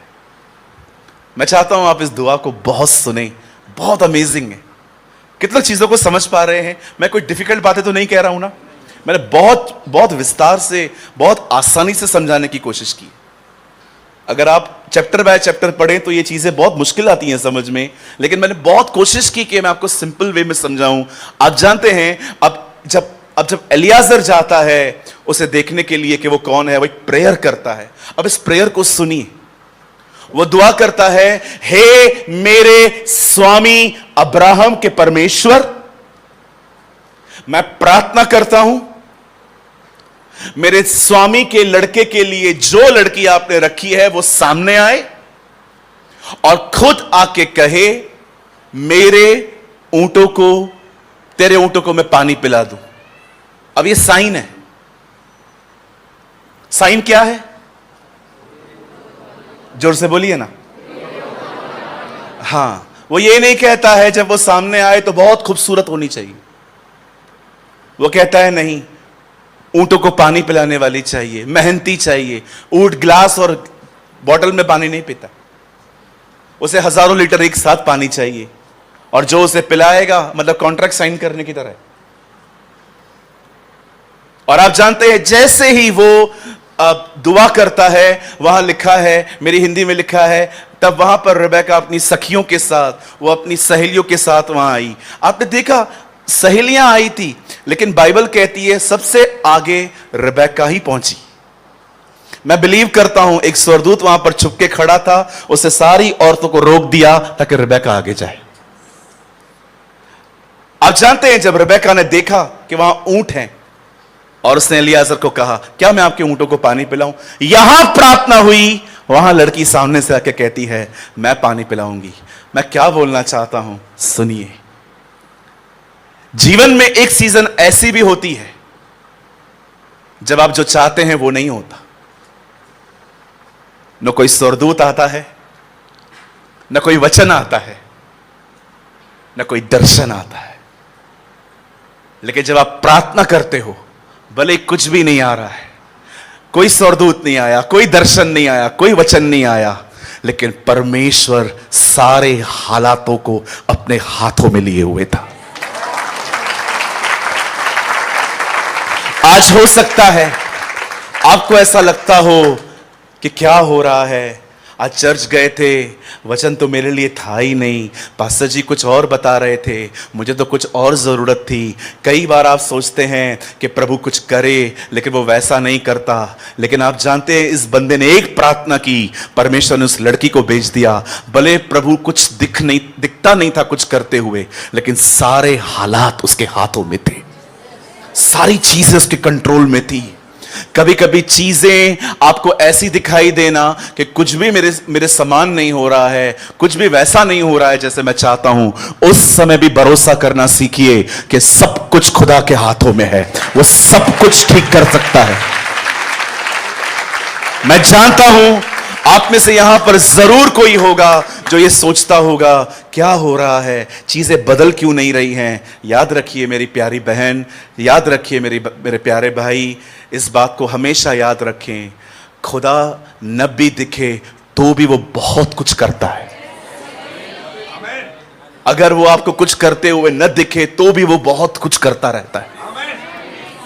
मैं चाहता हूं आप इस दुआ को बहुत सुने, बहुत अमेजिंग है। कितनी चीजों को समझ पा रहे हैं? मैं कोई डिफिकल्ट बातें तो नहीं कह रहा हूं ना। मैंने बहुत बहुत विस्तार से, बहुत आसानी से समझाने की कोशिश की। अगर आप चैप्टर बाय चैप्टर पढ़ें तो ये चीजें बहुत मुश्किल आती हैं समझ में, लेकिन मैंने बहुत कोशिश की कि मैं आपको सिंपल वे में समझाऊं। आप जानते हैं, अब जब एलियाजर जाता है उसे देखने के लिए कि वो कौन है, वो एक प्रेयर करता है। अब इस प्रेयर को सुनिए। वो दुआ करता है, हे मेरे स्वामी अब्राहम के परमेश्वर, मैं प्रार्थना करता हूं मेरे स्वामी के लड़के के लिए जो लड़की आपने रखी है वो सामने आए और खुद आके कहे, मेरे ऊंटों को, तेरे ऊंटों को मैं पानी पिला दूं। अब ये साइन है। साइन क्या है? जोर से बोलिए ना। हां, वो ये नहीं कहता है जब वो सामने आए तो बहुत खूबसूरत होनी चाहिए। वो कहता है नहीं, ऊंटों को पानी पिलाने वाली चाहिए, मेहनती चाहिए। ऊंट ग्लास और बॉटल में पानी नहीं पीता, उसे हजारों लीटर एक साथ पानी चाहिए, और जो उसे पिलाएगा मतलब कॉन्ट्रैक्ट साइन करने की तरह। और आप जानते हैं, जैसे ही वो दुआ करता है, वहां लिखा है, मेरी हिंदी में लिखा है, तब वहां पर रिबेका अपनी सखियों के साथ, वो अपनी सहेलियों के साथ वहां आई। आपने देखा, सहेलियां आई थी, लेकिन बाइबल कहती है सबसे आगे रिबेका ही पहुंची। मैं बिलीव करता हूं एक स्वर्गदूत वहां पर छुप के खड़ा था, उसे सारी औरतों को रोक दिया ताकि रिबेका आगे जाए। आप जानते हैं, जब रिबेका ने देखा कि वहां ऊंट हैं, और उसने एलियाजर को कहा, क्या मैं आपके ऊंटों को पानी पिलाऊं? यहां प्रार्थना हुई, वहां लड़की सामने से आके कहती है, मैं पानी पिलाऊंगी। मैं क्या बोलना चाहता हूं, सुनिए। जीवन में एक सीजन ऐसी भी होती है जब आप जो चाहते हैं वो नहीं होता। न कोई स्वर्गदूत आता है, न कोई वचन आता है, न कोई दर्शन आता है, लेकिन जब आप प्रार्थना करते हो, भले कुछ भी नहीं आ रहा है, कोई स्वर्गदूत नहीं आया, कोई दर्शन नहीं आया, कोई वचन नहीं आया, लेकिन परमेश्वर सारे हालातों को अपने हाथों में लिए हुए था। आज हो सकता है आपको ऐसा लगता हो कि क्या हो रहा है, आज चर्च गए थे, वचन तो मेरे लिए था ही नहीं, पास्टर जी कुछ और बता रहे थे, मुझे तो कुछ और ज़रूरत थी। कई बार आप सोचते हैं कि प्रभु कुछ करे, लेकिन वो वैसा नहीं करता। लेकिन आप जानते हैं, इस बंदे ने एक प्रार्थना की, परमेश्वर ने उस लड़की को भेज दिया। भले प्रभु कुछ दिखता नहीं था कुछ करते हुए, लेकिन सारे हालात उसके हाथों में थे, सारी चीजें उसके कंट्रोल में थी। कभी कभी चीजें आपको ऐसी दिखाई देना कि कुछ भी मेरे समान नहीं हो रहा है, कुछ भी वैसा नहीं हो रहा है जैसे मैं चाहता हूं। उस समय भी भरोसा करना सीखिए कि सब कुछ खुदा के हाथों में है, वो सब कुछ ठीक कर सकता है। मैं जानता हूं आप में से यहां पर जरूर कोई होगा जो ये सोचता होगा, क्या हो रहा है, चीजें बदल क्यों नहीं रही हैं। याद रखिए मेरी प्यारी बहन, याद रखिए मेरे प्यारे भाई, इस बात को हमेशा याद रखें, खुदा नबी दिखे तो भी वो बहुत कुछ करता है। अगर वो आपको कुछ करते हुए न दिखे तो भी वो बहुत कुछ करता रहता है।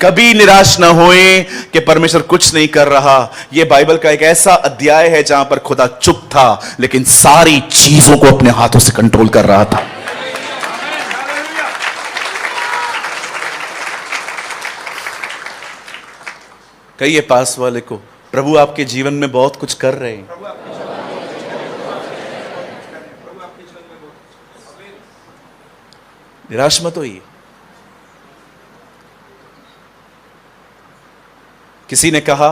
कभी निराश ना होए कि परमेश्वर कुछ नहीं कर रहा। यह बाइबल का एक ऐसा अध्याय है जहां पर खुदा चुप था, लेकिन सारी चीजों को अपने हाथों से कंट्रोल कर रहा था। कहिए पास वाले को, प्रभु आपके जीवन में बहुत कुछ कर रहे हैं। निराश मत होइए। किसी ने कहा,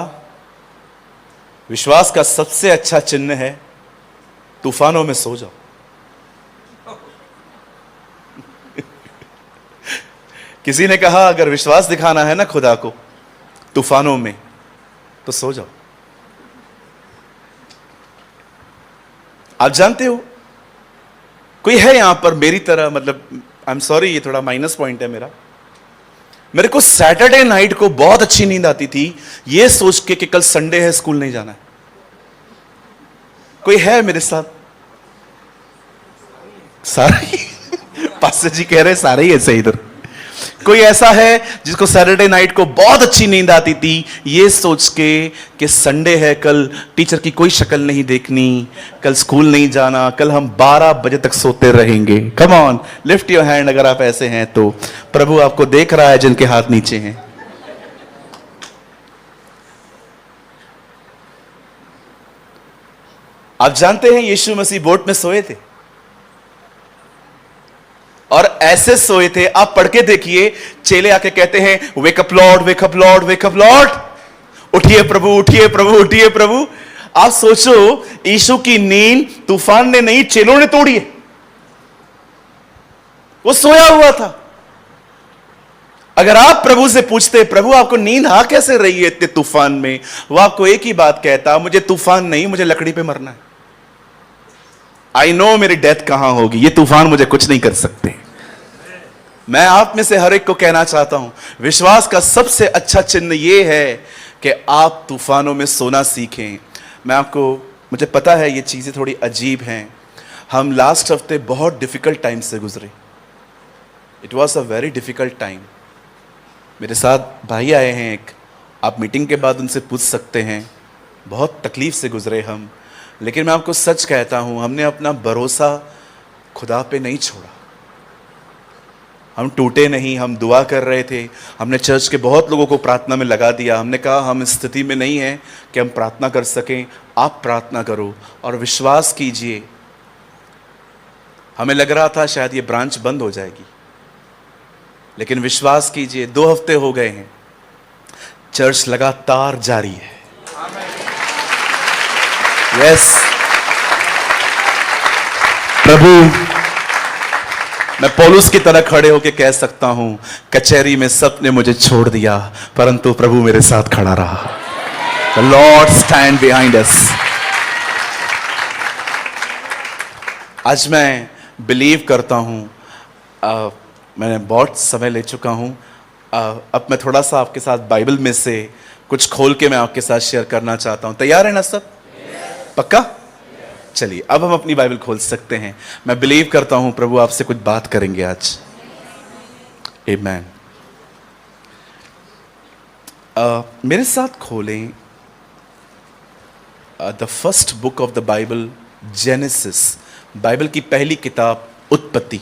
विश्वास का सबसे अच्छा चिन्ह है तूफानों में सो जाओ। किसी ने कहा, अगर विश्वास दिखाना है ना खुदा को तूफानों में, तो सो जाओ। आप जानते हो, कोई है यहां पर मेरी तरह, मतलब आई एम सॉरी, ये थोड़ा माइनस पॉइंट है मेरा। मेरे को सैटरडे नाइट को बहुत अच्छी नींद आती थी ये सोच के कि कल संडे है, स्कूल नहीं जाना है। कोई है मेरे साथ? सारे पास्टर जी कह रहे सारे ही ऐसे इधर। कोई ऐसा है जिसको सैटरडे नाइट को बहुत अच्छी नींद आती थी ये सोच के कि संडे है, कल टीचर की कोई शक्ल नहीं देखनी, कल स्कूल नहीं जाना, कल हम 12 बजे तक सोते रहेंगे? Come on, lift your hand अगर आप ऐसे हैं तो। प्रभु आपको देख रहा है जिनके हाथ नीचे हैं। आप जानते हैं यीशु मसीह बोट में सोए थे और ऐसे सोए थे, आप पढ़ के देखिए, चेले आके कहते हैं wake up Lord, wake up Lord, wake up Lord, उठिए प्रभु, उठिए प्रभु, उठिए प्रभु। आप सोचो, यीशु की नींद तूफान ने नहीं, चेलों ने तोड़ी है। वो सोया हुआ था। अगर आप प्रभु से पूछते प्रभु आपको नींद आ कैसे रही है इतने तूफान में, वो आपको एक ही बात कहता, मुझे तूफान नहीं, मुझे लकड़ी पे मरना है। आई नो मेरी डेथ कहां होगी, ये तूफान मुझे कुछ नहीं कर सकते। मैं आप में से हर एक को कहना चाहता हूं, विश्वास का सबसे अच्छा चिन्ह यह है कि आप तूफानों में सोना सीखें। मुझे पता है ये चीजें थोड़ी अजीब हैं। हम लास्ट हफ्ते बहुत डिफिकल्ट टाइम से गुजरे। It was a very difficult time. मेरे साथ भाई आए हैं एक, आप मीटिंग के बाद उनसे पूछ सकते हैं। बहुत तकलीफ से गुजरे हम, लेकिन मैं आपको सच कहता हूं, हमने अपना भरोसा खुदा पे नहीं छोड़ा। हम टूटे नहीं, हम दुआ कर रहे थे। हमने चर्च के बहुत लोगों को प्रार्थना में लगा दिया। हमने कहा हम इस स्थिति में नहीं हैं कि हम प्रार्थना कर सकें, आप प्रार्थना करो और विश्वास कीजिए। हमें लग रहा था शायद ये ब्रांच बंद हो जाएगी, लेकिन विश्वास कीजिए 2 हफ्ते हो गए हैं, चर्च लगातार जारी है। यस प्रभु, मैं पौलुस की तरह खड़े होकर कह सकता हूं, कचहरी में सबने मुझे छोड़ दिया परंतु प्रभु मेरे साथ खड़ा रहा। The Lord stand behind us। आज मैं बिलीव करता हूं, मैंने बहुत समय ले चुका हूं, अब मैं थोड़ा सा आपके साथ बाइबल में से कुछ खोल के मैं आपके साथ शेयर करना चाहता हूं। तैयार है ना सब? पक्का? चलिए अब हम अपनी बाइबल खोल सकते हैं। मैं बिलीव करता हूं प्रभु आपसे कुछ बात करेंगे आज। आमीन। मेरे साथ खोलें the first book of the Bible, genesis. Bible की पहली किताब उत्पत्ति।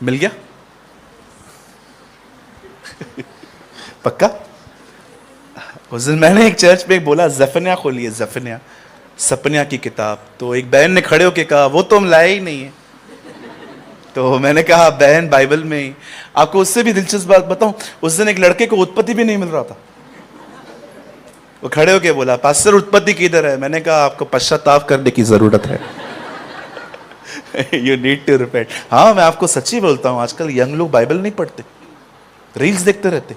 मिल गया? पक्का? उस दिन मैंने एक चर्च पे बोला ज़फन्याह खोलिए, ज़फन्याह, सपन्याह की किताब। तो एक बहन ने खड़े होकर कहा वो तो हम लाए ही नहीं है। तो मैंने कहा बहन बाइबल में, आपको उससे भी दिलचस्प बात बताऊं, उस दिन एक लड़के को उत्पत्ति भी नहीं मिल रहा था। वो खड़े होकर बोला पास्टर उत्पत्ति किधर है? मैंने कहा आपको पश्चाताप करने की जरूरत है। You need to repent. हाँ मैं आपको सच्ची बोलता हूं, आजकल यंग लोग बाइबल नहीं पढ़ते, रील्स देखते रहते।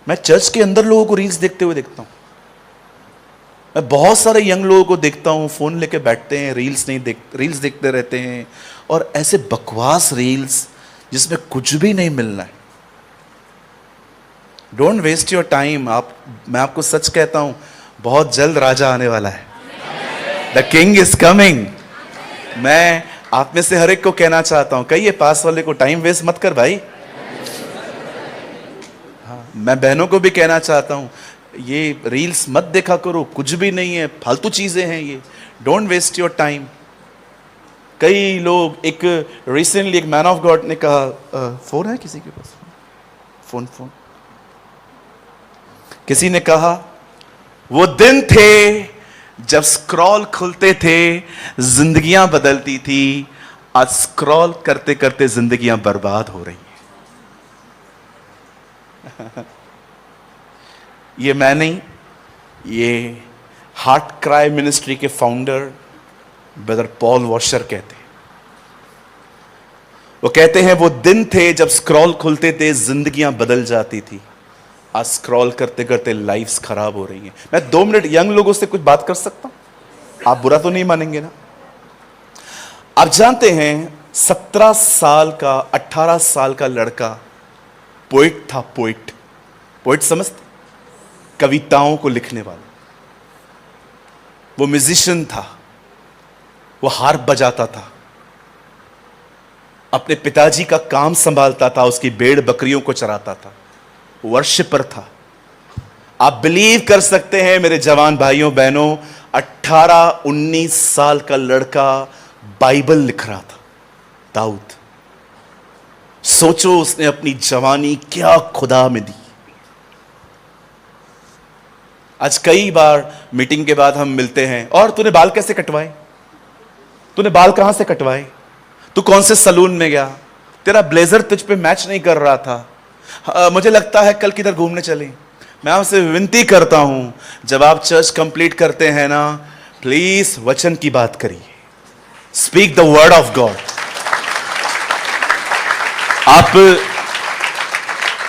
मैं चर्च के अंदर लोगों को रील्स देखते हुए देखता हूं। मैं बहुत सारे यंग लोगों को देखता हूं, फोन लेके बैठते हैं, रील्स देखते रहते हैं, और ऐसे बकवास रील्स जिसमें कुछ भी नहीं मिलना है। Don't waste your time. मैं आपको सच कहता हूं, बहुत जल्द राजा आने वाला है। The king is coming. मैं आप में से हर एक को कहना चाहता हूं, कहिए पास वाले को टाइम वेस्ट मत कर भाई। हाँ, मैं बहनों को भी कहना चाहता हूं, ये रील्स मत देखा करो, कुछ भी नहीं है, फालतू चीजें हैं ये। Don't waste your time. कई लोग, एक रिसेंटली एक मैन ऑफ गॉड ने कहा, फोन है किसी के पास? फोन किसी ने कहा वो दिन थे जब स्क्रॉल खुलते थे जिंदगियां बदलती थी, आज स्क्रॉल करते करते जिंदगियां बर्बाद हो रही हैं। ये मैं नहीं, ये हार्ट क्राई मिनिस्ट्री के फाउंडर ब्रदर पॉल वॉशर कहते हैं। वो कहते हैं वो दिन थे जब स्क्रॉल खुलते थे जिंदगियां बदल जाती थी, आज स्क्रॉल करते करते लाइफ्स खराब हो रही हैं। मैं 2 मिनट यंग लोगों से कुछ बात कर सकता हूं? आप बुरा तो नहीं मानेंगे ना? आप जानते हैं 17 साल का 18 साल का लड़का पोइट था। पोइट, पोइट समझते? कविताओं को लिखने वाला। वो म्यूजिशियन था, वो हार्प बजाता था, अपने पिताजी का काम संभालता था, उसकी भेड़ बकरियों को चराता था, वर्शिपर था। आप बिलीव कर सकते हैं मेरे जवान भाइयों बहनों, 18-19 साल का लड़का बाइबल लिख रहा था। दाऊद, सोचो उसने अपनी जवानी क्या खुदा में दी। आज कई बार मीटिंग के बाद हम मिलते हैं, और तूने बाल कैसे कटवाए? तूने बाल कहां से कटवाए? तू कौन से सलून में गया? तेरा ब्लेजर तुझ पे मैच नहीं कर रहा था। मुझे लगता है कल किधर घूमने चले। मैं आपसे विनती करता हूं, जब आप चर्च कंप्लीट करते हैं ना, प्लीज वचन की बात करिए। Speak the word of God.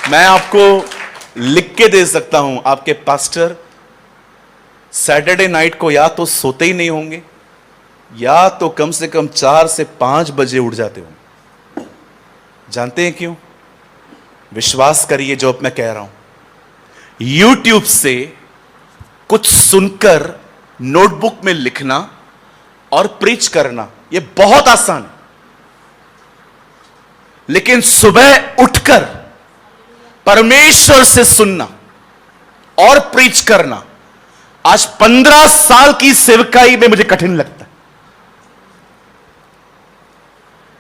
मैं आपको लिख के दे सकता हूं, आपके पास्टर सैटरडे नाइट को या तो सोते ही नहीं होंगे, या तो कम से कम 4 से 5 बजे उठ जाते होंगे। जानते हैं क्यों? विश्वास करिए जो अब मैं कह रहा हूं, यूट्यूब से कुछ सुनकर नोटबुक में लिखना और प्रीच करना यह बहुत आसान है, लेकिन सुबह उठकर परमेश्वर से सुनना और प्रीच करना आज 15 साल की सेवकाई में मुझे कठिन लगता है।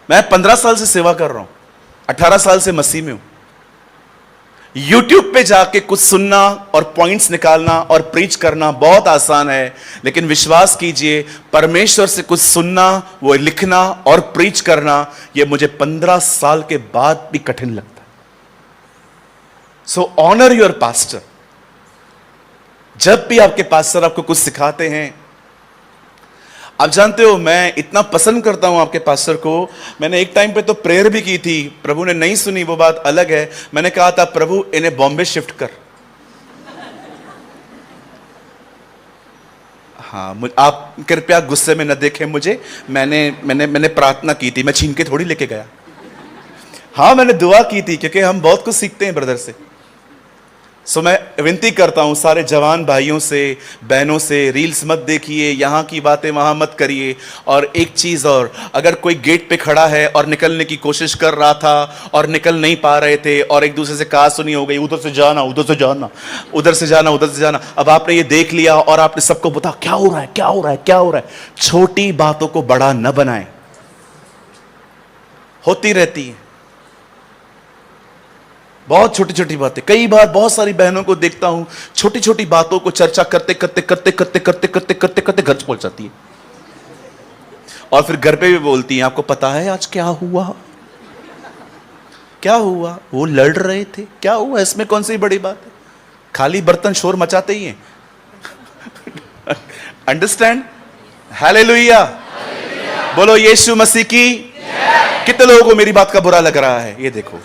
मैं 15 साल से सेवा कर रहा हूं, 18 साल से मसीह में हूं। YouTube पे जाके कुछ सुनना और पॉइंट्स निकालना और प्रीच करना बहुत आसान है, लेकिन विश्वास कीजिए परमेश्वर से कुछ सुनना, वो लिखना और प्रीच करना, ये मुझे 15 साल के बाद भी कठिन लगता है। सो ऑनर योर पास्टर। जब भी आपके पास्टर आपको कुछ सिखाते हैं, आप जानते हो मैं इतना पसंद करता हूं आपके पास्टर को। मैंने एक टाइम पे तो प्रेयर भी की थी, प्रभु ने नहीं सुनी, वो बात अलग है। मैंने कहा था प्रभु इन्हें बॉम्बे शिफ्ट कर। हाँ, आप कृपया गुस्से में न देखें मुझे। मैंने प्रार्थना की थी, मैं छीन के थोड़ी लेके गया। हाँ, मैंने दुआ की थी, क्योंकि हम बहुत कुछ सीखते हैं ब्रदर से। सो मैं विनती करता हूं सारे जवान भाइयों से, बहनों से, रील्स मत देखिए, यहां की बातें वहां मत करिए। और एक चीज और, अगर कोई गेट पे खड़ा है और निकलने की कोशिश कर रहा था और निकल नहीं पा रहे थे और एक दूसरे से कहा सुनी हो गई, उधर से जाना, उधर से जाना, उधर से जाना, उधर से जाना। अब आपने ये देख लिया और आपने सबको बता क्या हो रहा है, क्या हो रहा है, क्या हो रहा है। छोटी बातों को बड़ा न बनाएं, होती रहती है बहुत छोटी छोटी बातें। कई बार बहुत सारी बहनों को देखता हूं, छोटी छोटी बातों को चर्चा करते करते करते करते करते करते करते करते घर पहुंच जाती है, और फिर घर पे भी बोलती हैं आपको पता है आज क्या हुआ, क्या हुआ, वो लड़ रहे थे, क्या हुआ, इसमें कौन सी बड़ी बात है, खाली बर्तन शोर मचाते ही हैं। अंडरस्टैंड? हालेलुया, बोलो यीशु मसीह की। कितने लोगों को मेरी बात का बुरा लग रहा है? ये देखो,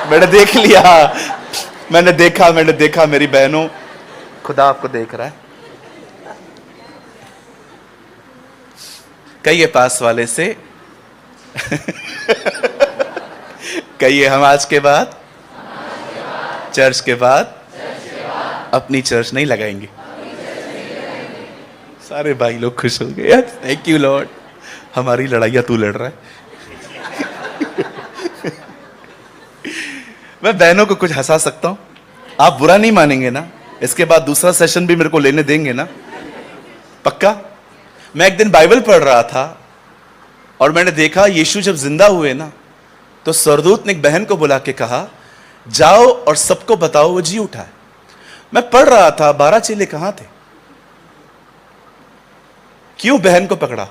मैंने देख लिया, मैंने देखा मेरी बहनों, खुदा आपको देख रहा है। कहिए पास वाले से, कहिए हम आज के बाद चर्च के बाद अपनी चर्च नहीं लगाएंगे। सारे भाई लोग खुश हो गए। थैंक यू लॉर्ड, हमारी लड़ाइयां तू लड़ रहा है। मैं बहनों को कुछ हंसा सकता हूं, आप बुरा नहीं मानेंगे ना? इसके बाद दूसरा सेशन भी मेरे को लेने देंगे ना? पक्का? मैं एक दिन बाइबल पढ़ रहा था और मैंने देखा यीशु जब जिंदा हुए ना, तो स्वर्गदूत ने एक बहन को बुला के कहा जाओ और सबको बताओ वो जी उठा है। मैं पढ़ रहा था 12 चेले कहां थे? क्यों बहन को पकड़ा?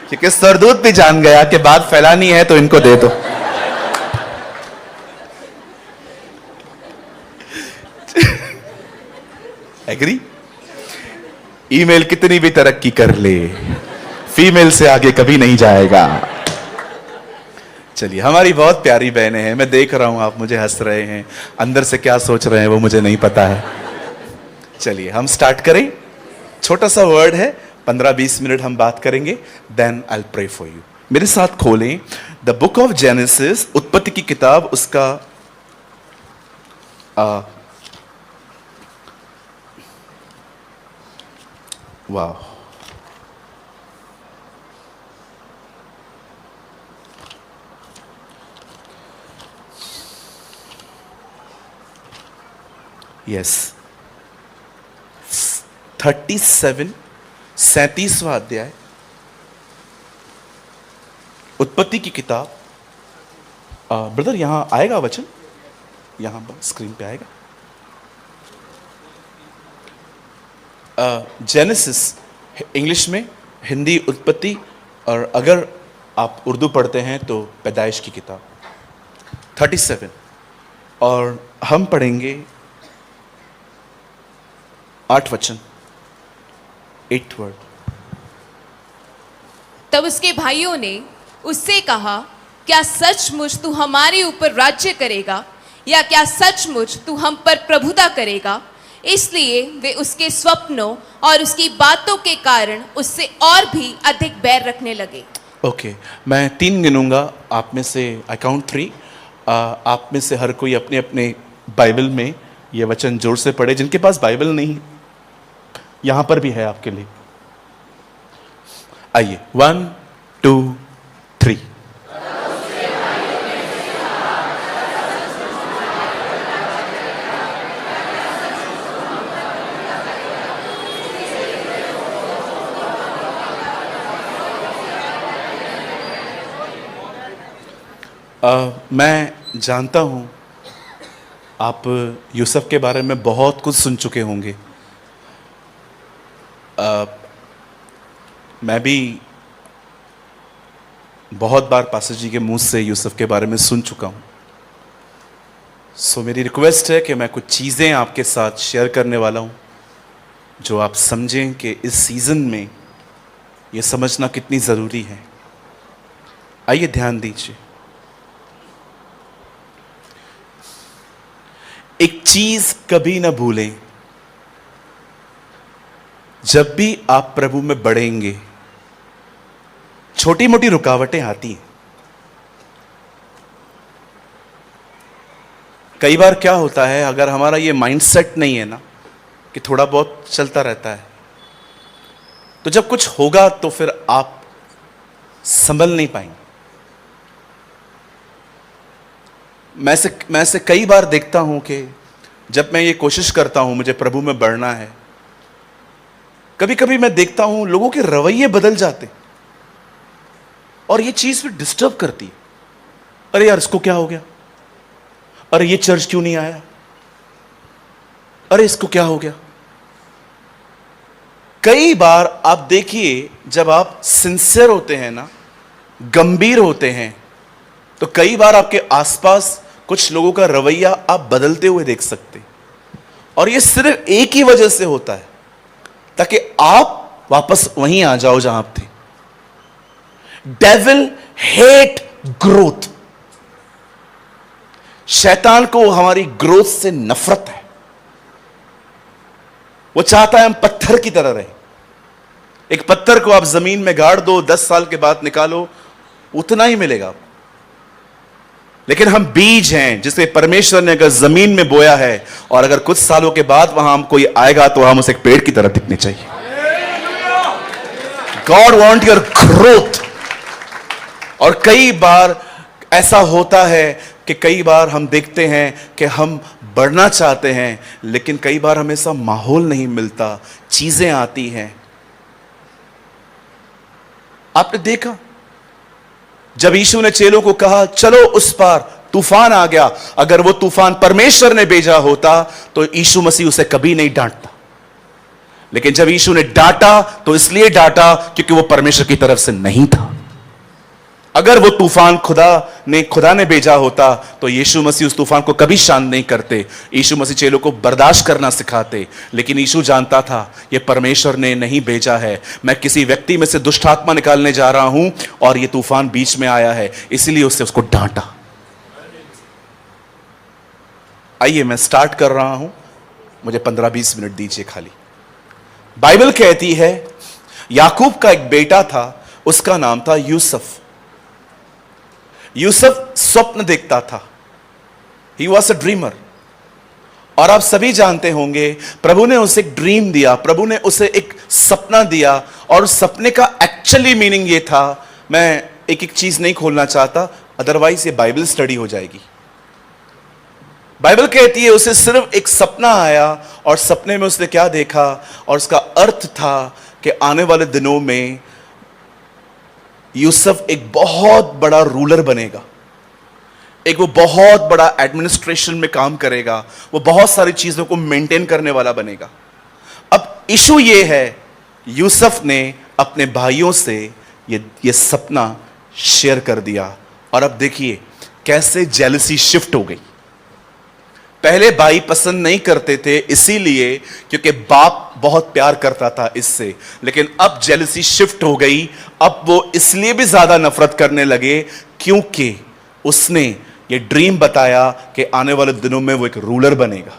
क्योंकि स्वर्गदूत भी जान गया कि बात फैलानी है तो इनको दे दो। एग्री? ईमेल कितनी भी तरक्की कर ले, फीमेल से आगे कभी नहीं जाएगा। चलिए, हमारी बहुत प्यारी बहनें हैं। मैं देख रहा हूं आप मुझे हंस रहे हैं, अंदर से क्या सोच रहे हैं वो मुझे नहीं पता है। चलिए हम स्टार्ट करें। छोटा सा वर्ड है, 15-20 मिनट हम बात करेंगे, then I will pray for you. मेरे साथ खोलें द बुक ऑफ जेनेसिस, उत्पत्ति की किताब, उसका वाह, यस, 37वां अध्याय, उत्पत्ति की किताब। ब्रदर यहां आएगा वचन, यहां स्क्रीन पे आएगा। जेनेसिस इंग्लिश में, हिंदी उत्पत्ति, और अगर आप उर्दू पढ़ते हैं तो पैदाइश की किताब। 37, और हम पढ़ेंगे 8 वचन, 8 वर्ड। तब उसके भाइयों ने उससे कहा, क्या सचमुच तू हमारे ऊपर राज्य करेगा, या क्या सचमुच तू हम पर प्रभुता करेगा? इसलिए वे उसके स्वप्नों और उसकी बातों के कारण उससे और भी अधिक बैर रखने लगे। ओके, मैं 3 गिनूंगा, आप में से आई काउंट 3, आप में से हर कोई अपने अपने बाइबल में ये वचन जोर से पढ़े। जिनके पास बाइबल नहीं, यहां पर भी है आपके लिए। आइए, 1 2 3। मैं जानता हूं आप यूसुफ के बारे में बहुत कुछ सुन चुके होंगे। मैं भी बहुत बार पास्टर जी के मुंह से यूसुफ के बारे में सुन चुका हूं। सो मेरी रिक्वेस्ट है कि मैं कुछ चीज़ें आपके साथ शेयर करने वाला हूं जो आप समझें कि इस सीज़न में ये समझना कितनी ज़रूरी है। आइए ध्यान दीजिए। एक चीज़ कभी ना भूलें, जब भी आप प्रभु में बढ़ेंगे, छोटी मोटी रुकावटें आती हैं। कई बार क्या होता है, अगर हमारा ये माइंडसेट नहीं है ना कि थोड़ा बहुत चलता रहता है, तो जब कुछ होगा तो फिर आप संभल नहीं पाएंगे। मैं से कई बार देखता हूं कि जब मैं ये कोशिश करता हूं, मुझे प्रभु में बढ़ना है, कभी कभी मैं देखता हूं लोगों के रवैये बदल जाते और ये चीज फिर डिस्टर्ब करती है। अरे यार, इसको क्या हो गया? अरे ये चर्च क्यों नहीं आया? अरे इसको क्या हो गया? कई बार आप देखिए, जब आप सिंसियर होते हैं ना, गंभीर होते हैं, तो कई बार आपके आसपास कुछ लोगों का रवैया आप बदलते हुए देख सकते, और ये सिर्फ एक ही वजह से होता है, ताकि आप वापस वहीं आ जाओ जहां आप थे। Devil hate growth. शैतान को हमारी ग्रोथ से नफरत है। वो चाहता है हम पत्थर की तरह रहें। एक पत्थर को आप जमीन में गाड़ दो, 10 साल के बाद निकालो, उतना ही मिलेगा। लेकिन हम बीज हैं जिसे परमेश्वर ने अगर जमीन में बोया है, और अगर कुछ सालों के बाद वहां हम कोई आएगा तो हम उसे एक पेड़ की तरह दिखने चाहिए। God want your growth. और कई बार ऐसा होता है कि कई बार हम देखते हैं कि हम बढ़ना चाहते हैं, लेकिन कई बार हमें ऐसा माहौल नहीं मिलता, चीजें आती हैं। आपने देखा, जब यीशु ने चेलों को कहा चलो उस पार, तूफान आ गया। अगर वो तूफान परमेश्वर ने भेजा होता तो यीशु मसीह उसे कभी नहीं डांटता। लेकिन जब यीशु ने डांटा तो इसलिए डांटा क्योंकि वो परमेश्वर की तरफ से नहीं था। अगर वो तूफान खुदा ने भेजा होता तो यीशु मसीह उस तूफान को कभी शांत नहीं करते। यीशु मसीह चेलों को बर्दाश्त करना सिखाते, लेकिन यीशु जानता था ये परमेश्वर ने नहीं भेजा है, मैं किसी व्यक्ति में से दुष्ट आत्मा निकालने जा रहा हूं और ये तूफान बीच में आया है, इसलिए उसको डांटा। आइए मैं स्टार्ट कर रहा हूं, मुझे 15-20 मिनट दीजिए खाली। बाइबल कहती है याकूब का एक बेटा था, उसका नाम था यूसुफ। यूसुफ स्वप्न देखता था, ही वॉज अ ड्रीमर। और आप सभी जानते होंगे प्रभु ने उसे एक ड्रीम दिया, प्रभु ने उसे एक सपना दिया, और उस सपने का एक्चुअली मीनिंग ये था, मैं एक एक चीज नहीं खोलना चाहता, अदरवाइज ये बाइबल स्टडी हो जाएगी। बाइबल कहती है उसे सिर्फ एक सपना आया, और सपने में उसने क्या देखा, और उसका अर्थ था कि आने वाले दिनों में यूसुफ एक बहुत बड़ा रूलर बनेगा, एक वो बहुत बड़ा एडमिनिस्ट्रेशन में काम करेगा, वो बहुत सारी चीजों को मेंटेन करने वाला बनेगा। अब इशू ये है, यूसुफ ने अपने भाइयों से ये सपना शेयर कर दिया, और अब देखिए कैसे जेलसी शिफ्ट हो गई। पहले भाई पसंद नहीं करते थे, इसीलिए क्योंकि बाप बहुत प्यार करता था इससे, लेकिन अब जेलसी शिफ्ट हो गई। अब वो इसलिए भी ज्यादा नफरत करने लगे क्योंकि उसने ये ड्रीम बताया कि आने वाले दिनों में वो एक रूलर बनेगा।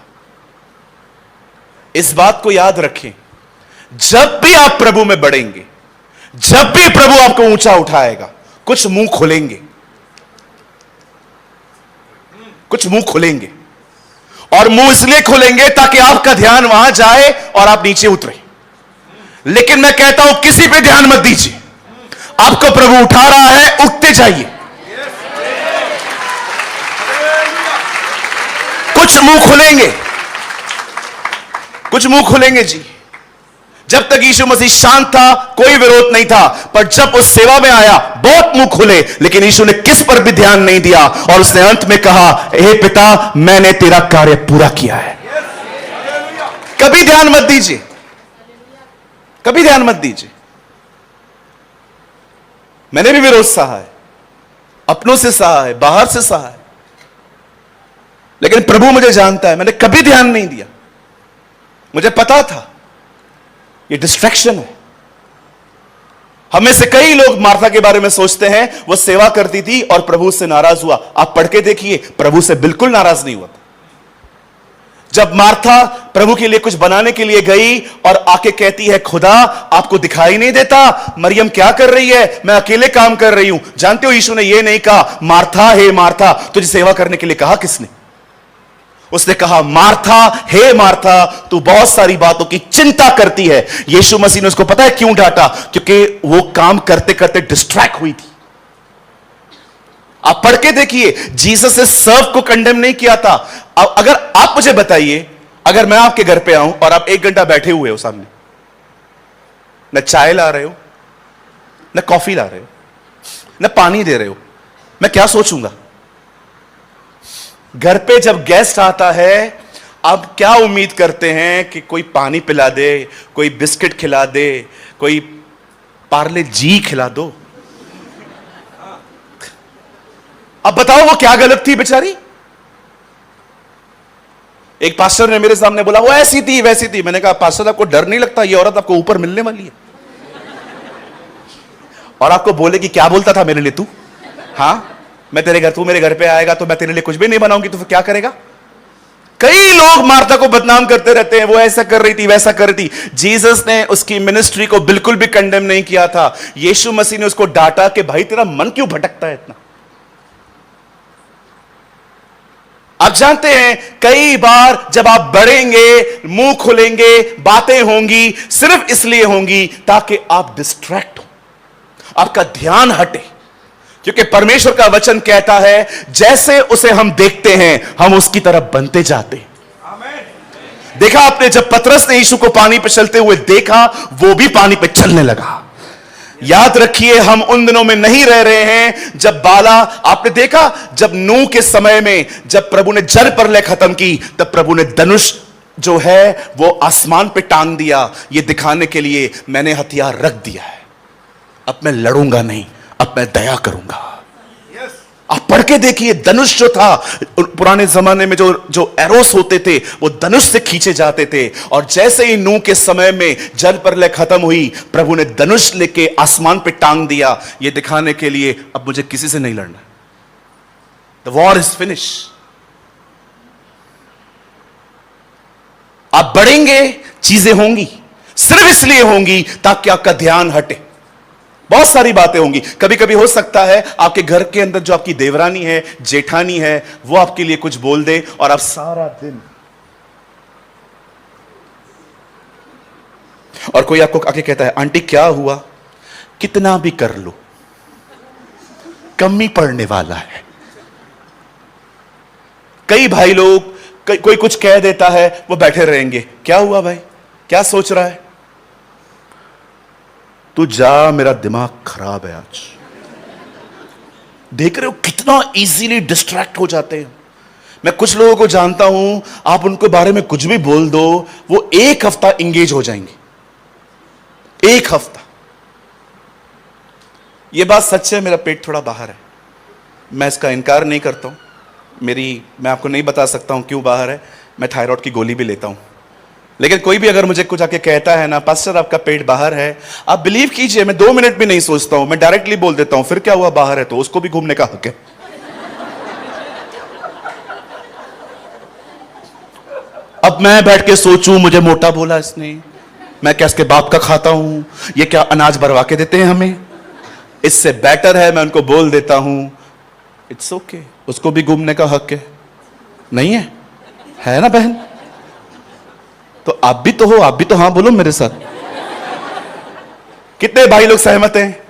इस बात को याद रखें, जब भी आप प्रभु में बढ़ेंगे, जब भी प्रभु आपको ऊंचा उठाएगा, कुछ मुंह खुलेंगे, कुछ मुंह खुलेंगे, और मुंह इसलिए खुलेंगे ताकि आपका ध्यान वहां जाए और आप नीचे उतरे। लेकिन मैं कहता हूं किसी पे ध्यान मत दीजिए, आपको प्रभु उठा रहा है, उठते जाइए। कुछ मुंह खुलेंगे, कुछ मुंह खुलेंगे जी। जब तक यीशु मसीह शांत था कोई विरोध नहीं था, पर जब उस सेवा में आया बहुत मुंह खुले, लेकिन यीशु ने किस पर भी ध्यान नहीं दिया, और उसने अंत में कहा, हे पिता मैंने तेरा कार्य पूरा किया है। कभी ध्यान मत दीजिए, कभी ध्यान मत दीजिए। मैंने भी विरोध सहा है, अपनों से सहा है, बाहर से सहा है, लेकिन प्रभु मुझे जानता है, मैंने कभी ध्यान नहीं दिया। मुझे पता था ये डिस्ट्रैक्शन है। हमें से कई लोग मार्था के बारे में सोचते हैं, वो सेवा करती थी और प्रभु से नाराज हुआ। आप पढ़ के देखिए, प्रभु से बिल्कुल नाराज नहीं हुआ था। जब मार्था प्रभु के लिए कुछ बनाने के लिए गई और आके कहती है, खुदा आपको दिखाई नहीं देता, मरियम क्या कर रही है, मैं अकेले काम कर रही हूं। जानते हो यीशु ने यह नहीं कहा, मार्था हे मार्था तुझे सेवा करने के लिए कहा किसने? उसने कहा, मार्था हे मार्था तू बहुत सारी बातों की चिंता करती है। यीशु मसीह ने उसको पता है क्यों डांटा? क्योंकि वो काम करते करते डिस्ट्रैक्ट हुई थी। आप पढ़ के देखिए, जीसस ने सर्व को कंडेम नहीं किया था। अब अगर आप मुझे बताइए, अगर मैं आपके घर पे आऊं और आप 1 घंटा बैठे हुए हो सामने, न चाय ला रहे हो, न कॉफी ला रहे हो, न पानी दे रहे हो, मैं क्या सोचूंगा? घर पे जब गेस्ट आता है, आप क्या उम्मीद करते हैं कि कोई पानी पिला दे, कोई बिस्किट खिला दे, कोई पार्ले जी खिला दो? अब बताओ वो क्या गलत थी बेचारी? एक पास्टर ने मेरे सामने बोला, वो ऐसी थी वैसी थी। मैंने कहा, पास्टर आपको डर नहीं लगता, ये औरत आपको ऊपर मिलने वाली है और आपको बोले कि क्या बोलता था मेरे लिए तू? हाँ, मैं तेरे घर, तू मेरे घर पे आएगा तो मैं तेरे लिए कुछ भी नहीं बनाऊंगी, तो फिर क्या करेगा? कई लोग मार्था को बदनाम करते रहते हैं, वो ऐसा कर रही थी, वैसा कर रही थी। जीसस ने उसकी मिनिस्ट्री को बिल्कुल भी कंडेम नहीं किया था। यीशु मसीह ने उसको डांटा कि भाई तेरा मन क्यों भटकता है इतना? आप जानते हैं कई बार जब आप बढ़ेंगे, मुंह खुलेंगे, बातें होंगी, सिर्फ इसलिए होंगी ताकि आप डिस्ट्रैक्ट हो, आपका ध्यान हटे। क्योंकि परमेश्वर का वचन कहता है, जैसे उसे हम देखते हैं हम उसकी तरफ बनते जाते हैं। देखा आपने, जब पतरस ने यीशु को पानी पे चलते हुए देखा, वो भी पानी पे चलने लगा। याद रखिए, हम उन दिनों में नहीं रह रहे हैं जब बाला, आपने देखा जब नूह के समय में जब प्रभु ने जल प्रलय खत्म की, तब प्रभु ने धनुष जो है वो आसमान पे टांग दिया, ये दिखाने के लिए मैंने हथियार रख दिया है, अब मैं लड़ूंगा नहीं, अब मैं दया करूंगा। आप पढ़ के देखिए, धनुष जो था पुराने जमाने में, जो एरोस होते थे वो धनुष से खींचे जाते थे, और जैसे ही नूह के समय में जल प्रलय खत्म हुई, प्रभु ने धनुष लेके आसमान पे टांग दिया, ये दिखाने के लिए अब मुझे किसी से नहीं लड़ना, द वॉर इज फिनिश। आप बढ़ेंगे, चीजें होंगी, सिर्फ इसलिए होंगी ताकि आपका ध्यान हटे। बहुत सारी बातें होंगी। कभी कभी हो सकता है आपके घर के अंदर जो आपकी देवरानी है, जेठानी है, वो आपके लिए कुछ बोल दे और आप सारा दिन, और कोई आपको आके कहता है आंटी क्या हुआ, कितना भी कर लो कम ही पड़ने वाला है। कई भाई लोग, कोई कुछ कह देता है, वो बैठे रहेंगे, क्या हुआ भाई, क्या सोच रहा है, तू जा, मेरा दिमाग खराब है आज। देख रहे हो कितना इजीली डिस्ट्रैक्ट हो जाते हैं। मैं कुछ लोगों को जानता हूं, आप उनके बारे में कुछ भी बोल दो, वो एक हफ्ता इंगेज हो जाएंगे, एक हफ्ता। यह बात सच है, मेरा पेट थोड़ा बाहर है, मैं इसका इनकार नहीं करता हूं। मैं आपको नहीं बता सकता हूं क्यों बाहर है, मैं थायराइड की गोली भी लेता हूं। लेकिन कोई भी अगर मुझे कुछ आके कहता है ना, पास्टर आपका पेट बाहर है, आप बिलीव कीजिए, मैं 2 मिनट भी नहीं सोचता हूं, मैं डायरेक्टली बोल देता हूं, फिर क्या हुआ, बाहर है तो उसको भी घूमने का हक है। अब मैं बैठ के सोचूं, मुझे मोटा बोला इसने, मैं क्या इसके बाप का खाता हूं, ये क्या अनाज भरवा के देते हैं हमें, इससे बेटर है मैं उनको बोल देता हूं इट्स ओके, उसको भी घूमने का हक है। नहीं है ना बहन? तो आप भी तो हो, आप भी तो हाँ बोलो मेरे साथ। कितने भाई लोग सहमत हैं?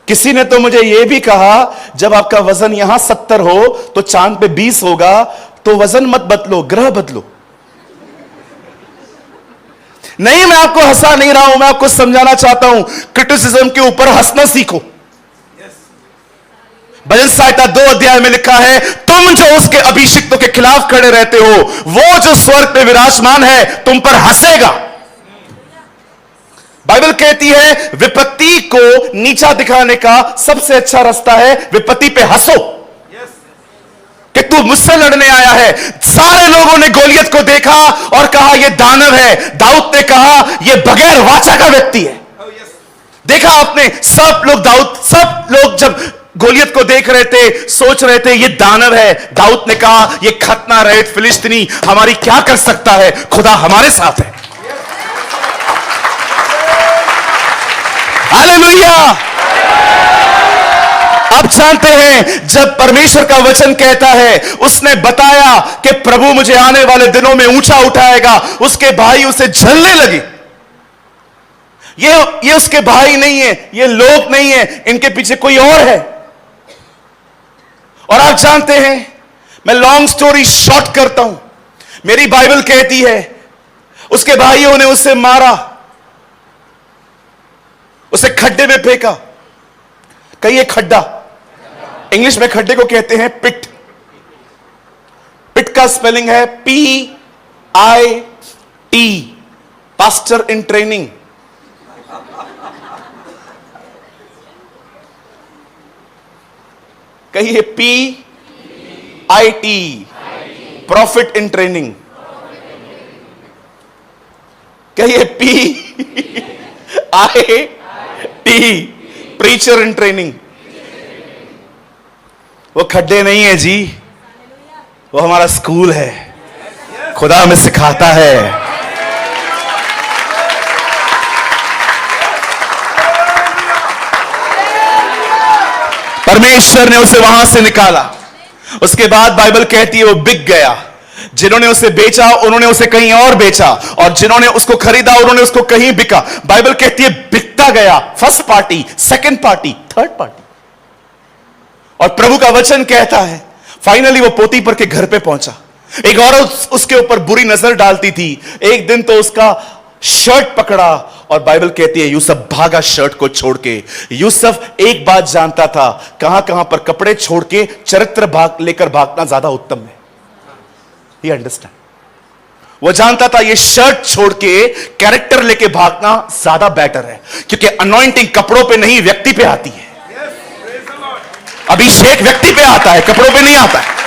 किसी ने तो मुझे यह भी कहा, जब आपका वजन यहां 70 हो तो चांद पे 20 होगा, तो वजन मत बदलो, ग्रह बदलो। नहीं, मैं आपको हंसा नहीं रहा हूं, मैं आपको समझाना चाहता हूं, क्रिटिसिज्म के ऊपर हंसना सीखो। भजन संहिता 2 अध्याय में लिखा है, तुम जो उसके अभिषिक्तों के खिलाफ खड़े रहते हो, वो जो स्वर्ग पे विराजमान है तुम पर हंसेगा। बाइबल कहती है विपत्ति को नीचा दिखाने का सबसे अच्छा रास्ता है विपत्ति पे हंसो, कि तू मुझसे लड़ने आया है। सारे लोगों ने गोलियत को देखा और कहा यह दानव है, दाऊद ने कहा यह बगैर वाचा का व्यक्ति है। देखा आपने, सब लोग जब गोलियत को देख रहे थे, सोच रहे थे ये दानव है। दाऊद ने कहा ये खतना रहित फिलिस्तीनी हमारी क्या कर सकता है, खुदा हमारे साथ है। हालेलुया। आप जानते हैं, जब परमेश्वर का वचन कहता है, उसने बताया कि प्रभु मुझे आने वाले दिनों में ऊंचा उठाएगा, उसके भाई उसे झलने लगे। ये उसके भाई नहीं है, ये लोग नहीं है, इनके पीछे कोई और है। और आप जानते हैं, मैं लॉन्ग स्टोरी शॉर्ट करता हूं, मेरी बाइबल कहती है उसके भाइयों ने उसे मारा, उसे खड्डे में फेंका। कहिए खड्डा, इंग्लिश में खड्डे को कहते हैं पिट। पिट का स्पेलिंग है PIT, पास्टर इन ट्रेनिंग। कहिए PIT, प्रॉफिट इन ट्रेनिंग। कहिए PIT, प्रीचर इन ट्रेनिंग। वो खड्डे नहीं है जी, वो हमारा स्कूल है, खुदा हमें सिखाता है। परमेश्वर ने उसे वहां से निकाला। उसके बाद बाइबल कहती है वो बिक गया। जिन्होंने उसे बेचा उन्होंने उसे कहीं और बेचा, और जिन्होंने उसको खरीदा उन्होंने उसको कहीं बिका। बाइबल कहती है बिकता गया, first party, second party, third party. और प्रभु का वचन कहता है फाइनली वो पोतीफर के घर पे पहुंचा। एक औरत उसके ऊपर बुरी नजर डालती थी। एक दिन तो उसका शर्ट पकड़ा, और बाइबल कहती है यूसुफ भागा शर्ट को छोड़ के। यूसुफ एक बात जानता था, कहां कहां पर कपड़े छोड़ के चरित्र लेकर भागना ज्यादा उत्तम है। ही अंडरस्टैंड, वो जानता था ये शर्ट छोड़ के कैरेक्टर लेके भागना ज्यादा बेटर है, क्योंकि अनॉइंटिंग कपड़ों पे नहीं व्यक्ति पे आती है। अभिषेक व्यक्ति पे आता है, कपड़ों पे नहीं आता है।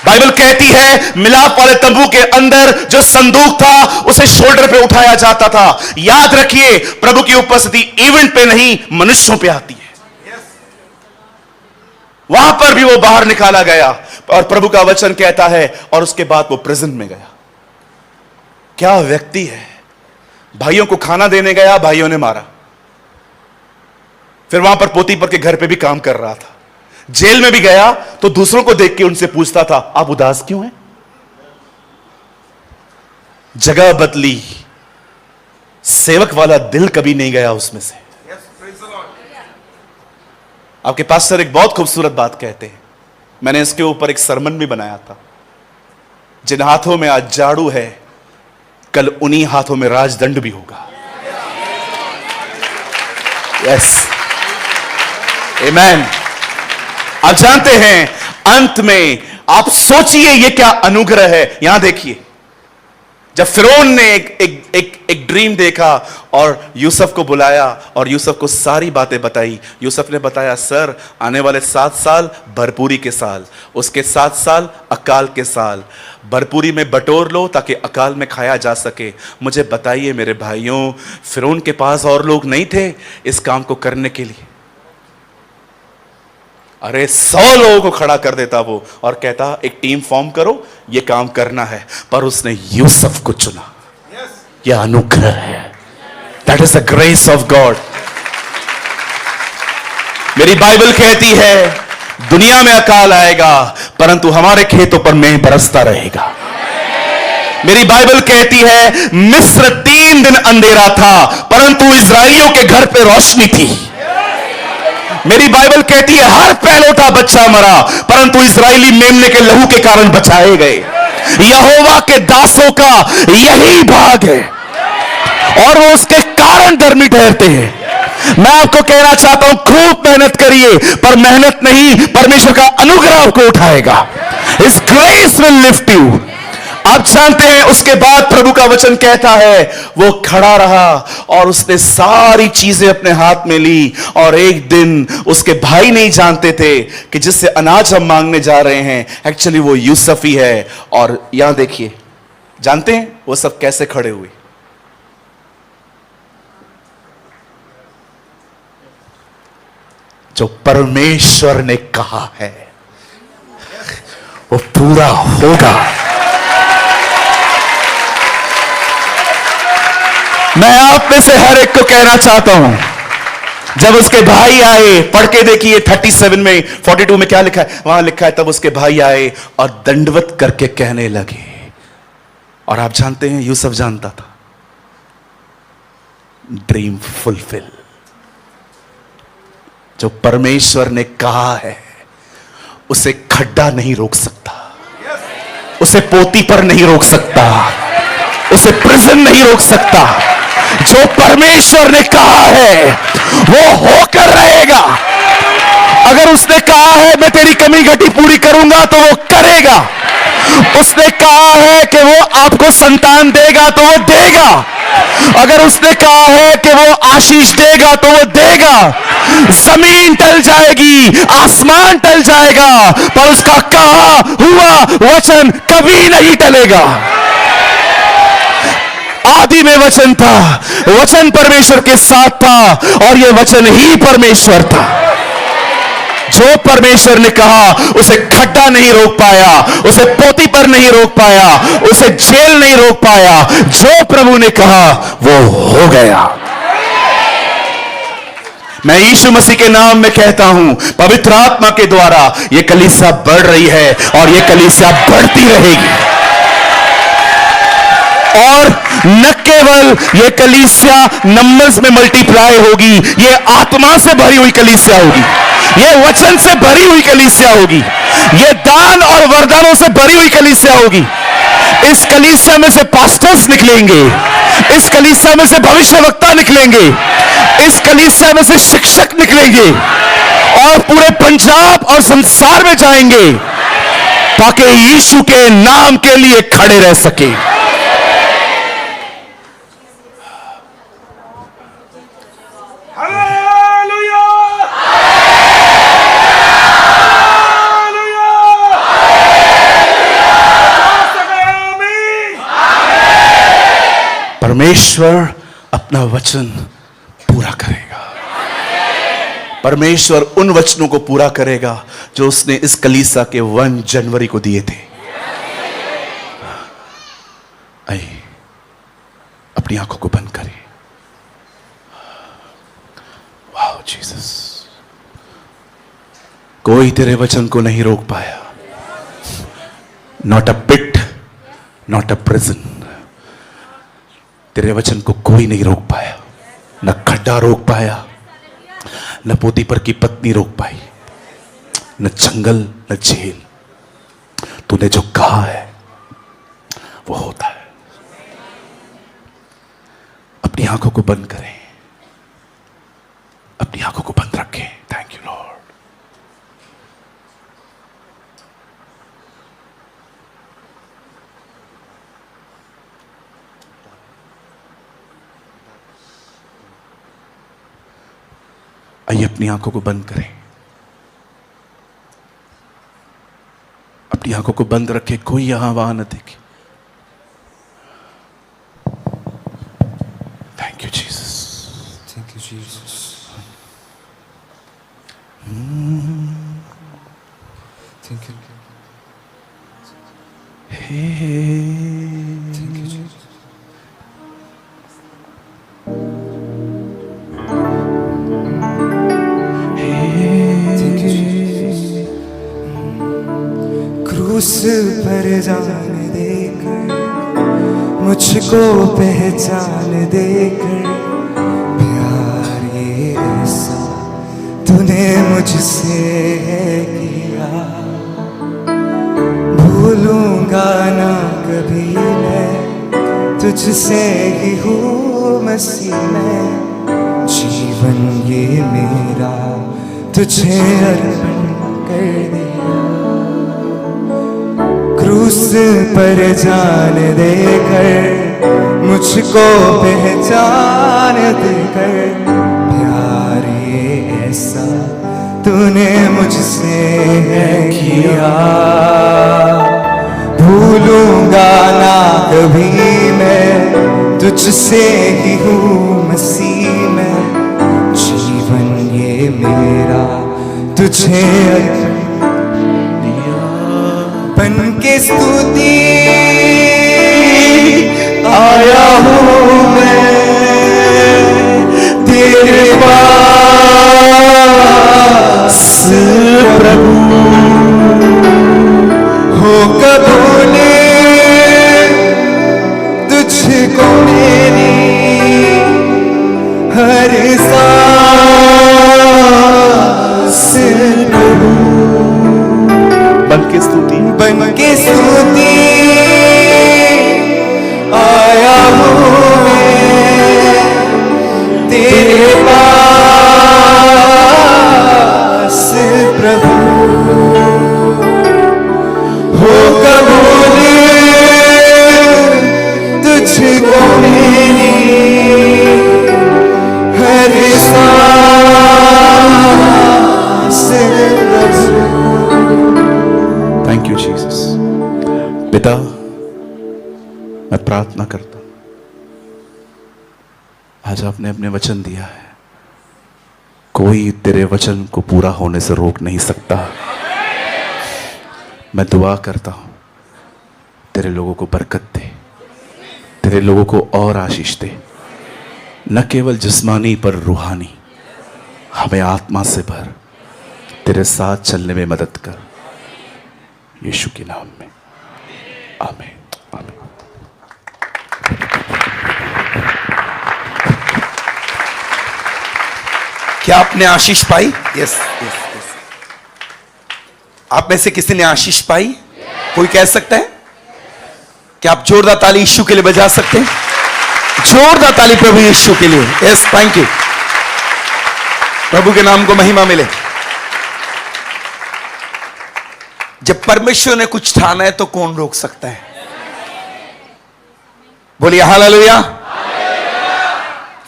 बाइबल कहती है मिलाप वाले तंबू के अंदर जो संदूक था उसे शोल्डर पे उठाया जाता था। याद रखिए, प्रभु की उपस्थिति इवेंट पे नहीं, मनुष्यों पे आती है। वहां पर भी वो बाहर निकाला गया और प्रभु का वचन कहता है और उसके बाद वो प्रिजन में गया। क्या व्यक्ति है! भाइयों को खाना देने गया, भाइयों ने मारा। फिर वहां पर पोतीपर के घर पे भी काम कर रहा था। जेल में भी गया तो दूसरों को देख के उनसे पूछता था, आप उदास क्यों हैं? जगह बदली, सेवक वाला दिल कभी नहीं गया उसमें से। आपके पास्टर एक बहुत खूबसूरत बात कहते हैं, मैंने इसके ऊपर एक सरमन भी बनाया था। जिन हाथों में आज झाड़ू है, कल उन्हीं हाथों में राजदंड भी होगा। यस, आमेन। आप जानते हैं अंत में, आप सोचिए ये क्या अनुग्रह है। यहां देखिए, जब फिरौन ने एक ड्रीम देखा और यूसुफ को बुलाया और यूसुफ को सारी बातें बताई। यूसुफ ने बताया, सर आने वाले 7 साल भरपूरी के साल, उसके 7 साल अकाल के साल, भरपूरी में बटोर लो ताकि अकाल में खाया जा सके। मुझे बताइए मेरे भाइयों, फिरौन के पास और लोग नहीं थे इस काम को करने के लिए? अरे 100 लोगों को खड़ा कर देता वो और कहता एक टीम फॉर्म करो, ये काम करना है। पर उसने यूसुफ को चुना। यह अनुग्रह है। That is the grace of God. मेरी बाइबल कहती है दुनिया में अकाल आएगा परंतु हमारे खेतों पर मेंह बरसता रहेगा। मेरी बाइबल कहती है मिस्र 3 दिन अंधेरा था परंतु इस्राएलियों के घर पे रोशनी थी। मेरी बाइबल कहती है हर पहलौठा बच्चा मरा परंतु इस्राएली मेमने के लहू के कारण बचाए गए। यहोवा के दासों का यही भाग है और वो उसके कारण धर्मी ठहरते हैं। मैं आपको कहना चाहता हूं, खूब मेहनत करिए, पर मेहनत नहीं, परमेश्वर का अनुग्रह आपको उठाएगा। His grace will lift you। आप जानते हैं उसके बाद प्रभु का वचन कहता है वो खड़ा रहा और उसने सारी चीजें अपने हाथ में ली। और एक दिन उसके भाई नहीं जानते थे कि जिससे अनाज हम मांगने जा रहे हैं एक्चुअली वो यूसुफ ही है। और यहां देखिए, जानते हैं वो सब कैसे खड़े हुए? जो परमेश्वर ने कहा है वो पूरा होगा। मैं आप में से हर एक को कहना चाहता हूं, जब उसके भाई आए, पढ़ के देखिए 37 में 42 में क्या लिखा है, वहां लिखा है तब उसके भाई आए और दंडवत करके कहने लगे। और आप जानते हैं यूसुफ जानता था, ड्रीम फुलफिल। जो परमेश्वर ने कहा है उसे खड्डा नहीं रोक सकता, उसे पोती पर नहीं रोक सकता, उसे प्रिजन नहीं रोक सकता। जो परमेश्वर ने कहा है वो होकर रहेगा। अगर उसने कहा है मैं तेरी कमी घटी पूरी करूंगा तो वो करेगा। उसने कहा है कि वो आपको संतान देगा तो वो देगा। अगर उसने कहा है कि वो आशीष देगा तो वो देगा। जमीन टल जाएगी, आसमान टल जाएगा, पर उसका कहा हुआ वचन कभी नहीं टलेगा। आदि में वचन था, वचन परमेश्वर के साथ था और यह वचन ही परमेश्वर था। जो परमेश्वर ने कहा उसे खड्डा नहीं रोक पाया, उसे पोती पर नहीं रोक पाया, उसे जेल नहीं रोक पाया। जो प्रभु ने कहा वो हो गया। मैं यीशु मसीह के नाम में कहता हूं, पवित्र आत्मा के द्वारा यह कलीसिया बढ़ रही है और यह कलीसिया बढ़ती रहेगी। और न केवल यह कलीसिया नंबर्स में मल्टीप्लाई होगी, यह आत्मा से भरी हुई कलीसिया होगी, यह वचन से भरी हुई कलीसिया होगी, यह दान और वरदानों से भरी हुई कलीसिया होगी। इस कलीसिया में से पास्टर्स निकलेंगे, इस कलीसिया में से भविष्यवक्ता निकलेंगे, इस कलीसिया में से शिक्षक निकलेंगे और पूरे पंजाब और संसार में जाएंगे ताकि यीशु के नाम के लिए खड़े रह सके। हालेलुया! परमेश्वर अपना वचन पूरा करेगा। परमेश्वर उन वचनों को पूरा करेगा जो उसने इस कलीसिया के 1 जनवरी को दिए थे। आइए अपनी आंखों को बंद करें। वाह जीसस, कोई तेरे वचन को नहीं रोक पाया। Not a pit, not a prison. तेरे वचन को कोई नहीं रोक पाया। न खड्डा रोक पाया, न पोतीपर की पत्नी रोक पाई, न जंगल न जेल। तूने जो कहा है वो होता है। अपनी आंखों को बंद करें, अपनी आंखों को बंद रखें। Thank you Lord. आइए अपनी आंखों को बंद करें, अपनी आंखों को बंद रखें। कोई यहां वहां न देखे। Thank you Jesus, thank you Jesus, thank you, thank you Jesus. क्रूस पर जान देकर, मुझको पहचान देकर, प्यार ये ऐसा तूने मुझसे किया। भूलूंगा ना कभी मैं तुझसे ही हूँ मसीह में। जीवन ये मेरा तुझे अर्पण कर दिया। क्रूस पर जान देकर, मुझको पहचान देकर, प्यार ये ऐसा तूने मुझसे किया। भूलूंगा ना कभी मैं तुझसे ही हूँ मसीह में। जीवन ये मेरा तुझे बन के स्तुति आया हूँ मैं तेरे पास प्रभु। हो कबूल तुझको मेरी हर सांस प्रभु। बन के स्तुति आया हूँ मैं तेरे पास प्रभु। हो कबूल तुझको मेरी हर सांस प्रभु। Thank you Jesus. पिता, मैं प्रार्थना करता हूं, आज आपने अपने वचन दिया है, कोई तेरे वचन को पूरा होने से रोक नहीं सकता। मैं दुआ करता हूं, तेरे लोगों को बरकत दे, तेरे लोगों को और आशीष दे, न केवल जिस्मानी पर रूहानी। हमें आत्मा से भर, तेरे साथ चलने में मदद कर, यीशु के नाम में, आमीन, आमीन। क्या आपने आशीष पाई? Yes, yes, yes. आप में से किसी ने आशीष पाई? कोई कह सकता है? क्या आप जोरदार ताली यीशु के लिए बजा सकते हैं? जोरदार ताली प्रभु यीशु के लिए। Yes, thank you. प्रभु के नाम को महिमा मिले। जब परमेश्वर ने कुछ ठाना है तो कौन रोक सकता है? बोलिए हालेलुया।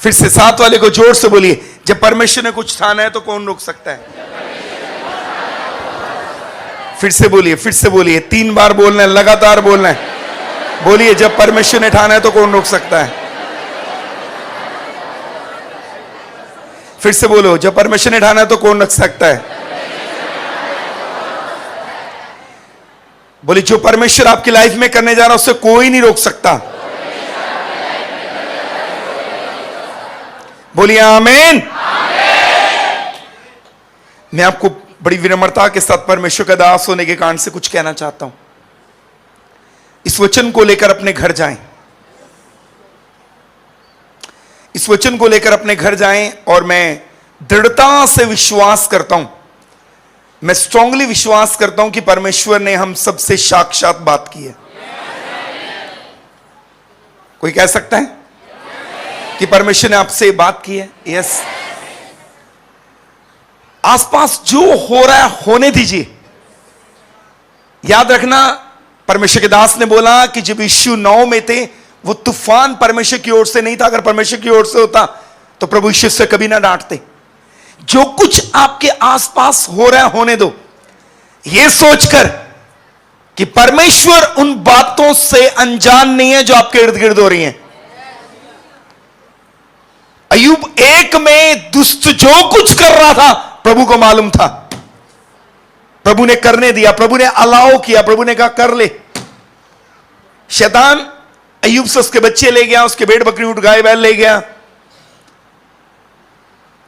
फिर से साथ वाले को जोर से बोलिए, जब परमेश्वर ने कुछ ठाना है तो कौन रोक सकता है? फिर से बोलिए, फिर से बोलिए, 3 बार बोलना है, लगातार बोलना है। बोलिए, जब परमेश्वर ने ठाना है तो कौन रोक सकता है? फिर से बोलो, जब परमेश्वर ने ठाना तो कौन रख सकता है? बोले, जो परमेश्वर आपकी लाइफ में करने जा रहा है उससे कोई नहीं रोक सकता। बोलिए आमीन। मैं आपको बड़ी विनम्रता के साथ परमेश्वर का दास होने के कारण से कुछ कहना चाहता हूं। इस वचन को लेकर अपने घर जाएं, इस वचन को लेकर अपने घर जाएं, और मैं दृढ़ता से विश्वास करता हूं, मैं स्ट्रांगली विश्वास करता हूं कि परमेश्वर ने हम सबसे साक्षात बात की है। कोई कह सकता है कि परमेश्वर ने आपसे बात की है? यस। आसपास जो हो रहा है होने दीजिए। याद रखना, परमेश्वर के दास ने बोला कि जब यीशु नाव में थे, वो तूफान परमेश्वर की ओर से नहीं था। अगर परमेश्वर की ओर से होता तो प्रभु यीशु से कभी ना डांटते। जो कुछ आपके आसपास हो रहा है होने दो, यह सोचकर कि परमेश्वर उन बातों से अनजान नहीं है जो आपके इर्द गिर्द हो रही हैं। अय्यूब 1 में दुष्ट जो कुछ कर रहा था प्रभु को मालूम था। प्रभु ने करने दिया, प्रभु ने अलाउ किया, प्रभु ने कहा कर ले। शैतान अय्यूब से उसके बच्चे ले गया, उसके भेड़ बकरी ऊंट गाय बैल ले गया,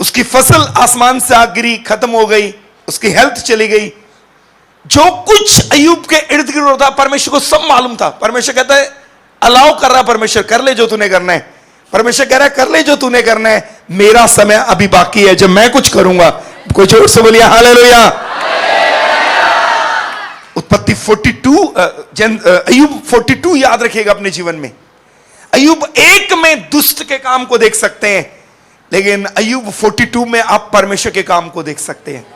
उसकी फसल आसमान से आग गिरी, खत्म हो गई, उसकी हेल्थ चली गई। जो कुछ अय्यूब के इर्द गिर्द होता परमेश्वर को सब मालूम था। परमेश्वर कहता है अलाउ कर रहा, परमेश्वर कर ले जो तूने करना है। परमेश्वर कह रहा है कर ले जो तूने करना है, मेरा समय अभी बाकी है जब मैं कुछ करूंगा। कोई जोर से बोलिए हालेलुया। उत्पत्ति 42 अय्यूब 42 याद रखिएगा अपने जीवन में। अय्यूब 1 में दुष्ट के काम को देख सकते हैं, लेकिन अय्यूब 42 में आप परमेश्वर के काम को देख सकते हैं।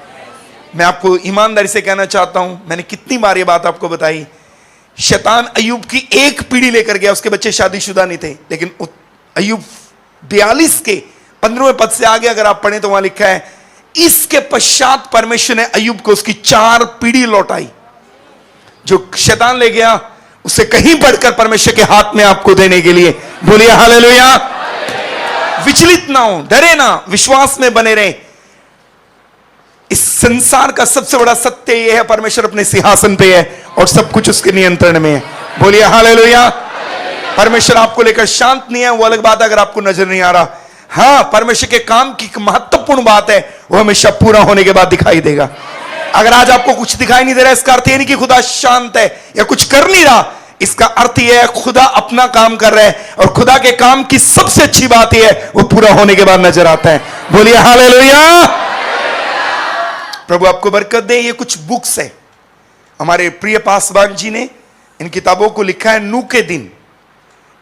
मैं आपको ईमानदारी से कहना चाहता हूं, मैंने कितनी बार ये बात आपको बताई, शैतान अय्यूब की 1 पीढ़ी लेकर गया, उसके बच्चे शादीशुदा नहीं थे, लेकिन अय्यूब 42 के 15वें पद से आगे अगर आप पढ़ें तो वहां लिखा है, इसके पश्चात परमेश्वर ने अय्यूब को उसकी 4 पीढ़ी लौटाई। जो शैतान ले गया उससे कहीं बढ़कर परमेश्वर के हाथ में आपको देने के लिए। बोलिए हालेलुया। विचलित ना हो, डरे ना, विश्वास में बने रहें। इस संसार का सबसे बड़ा सत्य यह है, परमेश्वर अपने सिंहासन पे है और सब कुछ उसके नियंत्रण में है। बोलिए हालेलुया। परमेश्वर आपको लेकर शांत नहीं है, वो अलग बात है अगर आपको नजर नहीं आ रहा। हां, परमेश्वर के काम की महत्वपूर्ण बात है, वो हमेशा पूरा होने के बाद दिखाई देगा। अगर आज आपको कुछ दिखाई नहीं दे रहा, इसका अर्थ यह नहीं कि खुदा शांत है या कुछ कर नहीं रहा। इसका अर्थ यह है खुदा अपना काम कर रहा है, और खुदा के काम की सबसे अच्छी बात यह है वो पूरा होने के बाद नजर आता है। बोलिए हालेलुया। प्रभु आपको बरकत दे। ये कुछ बुक्स है, हमारे प्रिय पासवान जी ने इन किताबों को लिखा है। नूह के दिन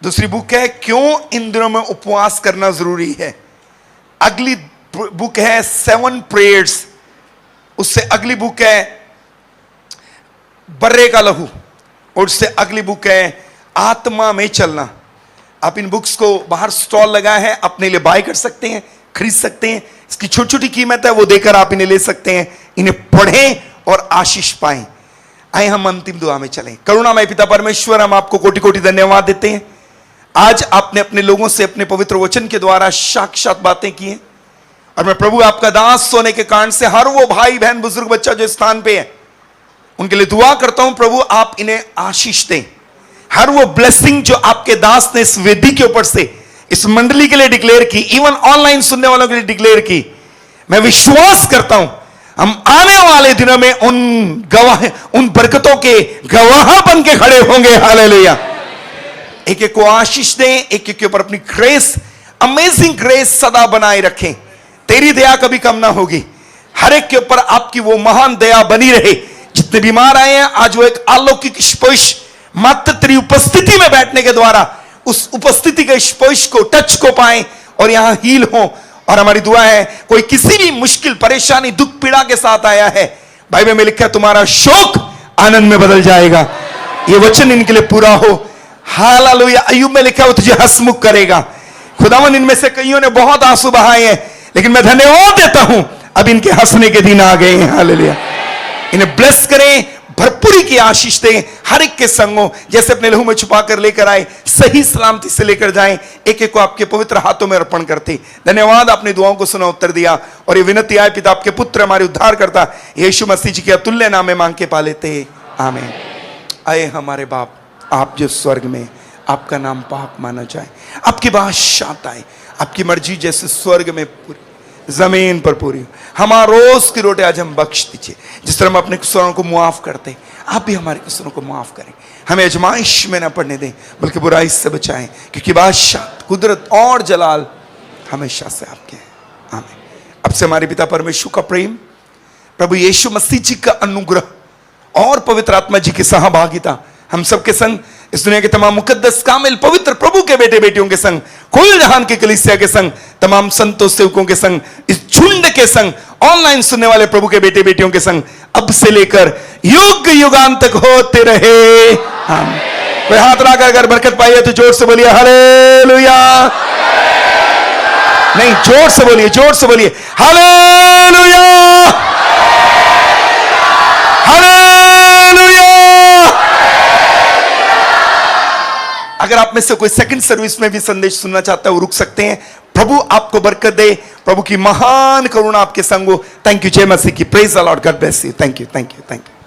दूसरी बुक है, क्यों इन दिनों में उपवास करना जरूरी है। अगली बुक है 7 प्रेयर्स, उससे अगली बुक है बर्रे का लहू, और उससे अगली बुक है आत्मा में चलना। आप इन बुक्स को बाहर स्टॉल लगा है, अपने लिए बाय कर सकते हैं, खरीद सकते हैं। इसकी छोटी छोटी कीमत है, वो देकर आप इन्हें ले सकते हैं। इन्हें पढ़ें और आशीष पाएं। आए हम अंतिम दुआ में चलें। करुणामय पिता परमेश्वर, हम आपको कोटि कोटि धन्यवाद देते हैं। आज आपने अपने लोगों से अपने पवित्र वचन के द्वारा साक्षात बातें की हैं, और मैं प्रभु आपका दास होने के कारण से हर वो भाई बहन बुजुर्ग बच्चा जो स्थान पे है उनके लिए दुआ करता हूं। प्रभु आप इन्हें आशीष दें। हर वो ब्लेसिंग जो आपके दास ने इस वेदी के ऊपर से इस मंडली के लिए डिक्लेयर की, इवन ऑनलाइन सुनने वालों के लिए डिक्लेयर की, मैं विश्वास करता हूं हम आने वाले दिनों में उन बरकतों के गवाह बन के खड़े होंगे। हालेलुया। एक एक को आशीष दें, एक एक के ऊपर अपनी ग्रेस, अमेजिंग ग्रेस सदा बनाए रखें। तेरी दया कभी कम ना होगी। हर एक के ऊपर आपकी वो महान दया बनी रहे। जितने बीमार आए हैं आज वो एक अलौकिक स्पर्श मात्र तेरी उपस्थिति में बैठने के द्वारा उस उपस्थिति के स्पर्श को, टच को पाएं और यहां हील हो। और हमारी दुआ है कोई किसी भी मुश्किल परेशानी दुख पीड़ा के साथ आया है, बाइबल में लिखा है तुम्हारा शोक आनंद में बदल जाएगा। ये वचन इनके लिए पूरा हो। हालेलुया। अय्यूब में लिखा है वो तुझे हंसमुख करेगा। खुदावन इनमें से कईयों ने बहुत आंसू बहाए हैं, लेकिन मैं धन्यवाद देता हूं अब इनके हंसने के दिन आ गए हैं। हालेलुया। इन्हें ब्लेस करें, भरपूरी की आशीष दें, हर एक के संग हो, जैसे अपने लहू में छुपा कर लेकर आए, सही सलामती से लेकर जाएं, एक एक को आपके पवित्र हाथों में अर्पण करते। धन्यवाद, आपने दुआओं को सुना, उत्तर दिया, और ये विनती आए पिता आपके पुत्र हमारे उद्धार करता यीशु मसीह जी के अतुल्य नाम में मांग के पा लेते, आमीन। आए हमारे बाप, आप जो स्वर्ग में, आपका नाम पाक माना जाए, आपकी बादशाहत आए, आपकी मर्जी जैसे स्वर्ग में पूरी जमीन पर पूरी हो। हमारा रोज की रोटी आज हम बख्श दीजिए, जिस तरह हम अपने कसूरों को मुआफ करते, आप भी हमारे कसूरों को माफ करें। हमें आजमाइश में न पड़ने दें, बल्कि बुराई से बचाएं, क्योंकि बादशाह, कुदरत और जलाल हमेशा से आपके हैं, आमीन। अब से हमारे पिता परमेश्वर का प्रेम, प्रभु यीशु मसीह जी का अनुग्रह और पवित्र आत्मा जी की सहभागिता हम सबके संग, इस दुनिया के तमाम मुकद्दस कामिल पवित्र प्रभु के बेटे बेटियों के संग, कुल जहान के कलीसिया के संग, तमाम संतों सेवकों के संग, इस झुंड के संग, ऑनलाइन सुनने वाले प्रभु के बेटे बेटियों के संग, अब से लेकर युग युगांत तक होते रहे, आमीन। कोई हाथ लगाकर अगर बरकत पाई है तो जोर से बोलिए हालेलुया। नहीं, जोर से बोलिए, जोर से बोलिए हालेलुया, हालेलुया। अगर आप में से कोई सेकंड सर्विस में भी संदेश सुनना चाहता है, वो रुक सकते हैं। प्रभु आपको बरकत दे, प्रभु की महान करुणा आपके संग हो। थैंक यू, जय मसीह की, praise the Lord, God bless you, thank you, thank you, thank you.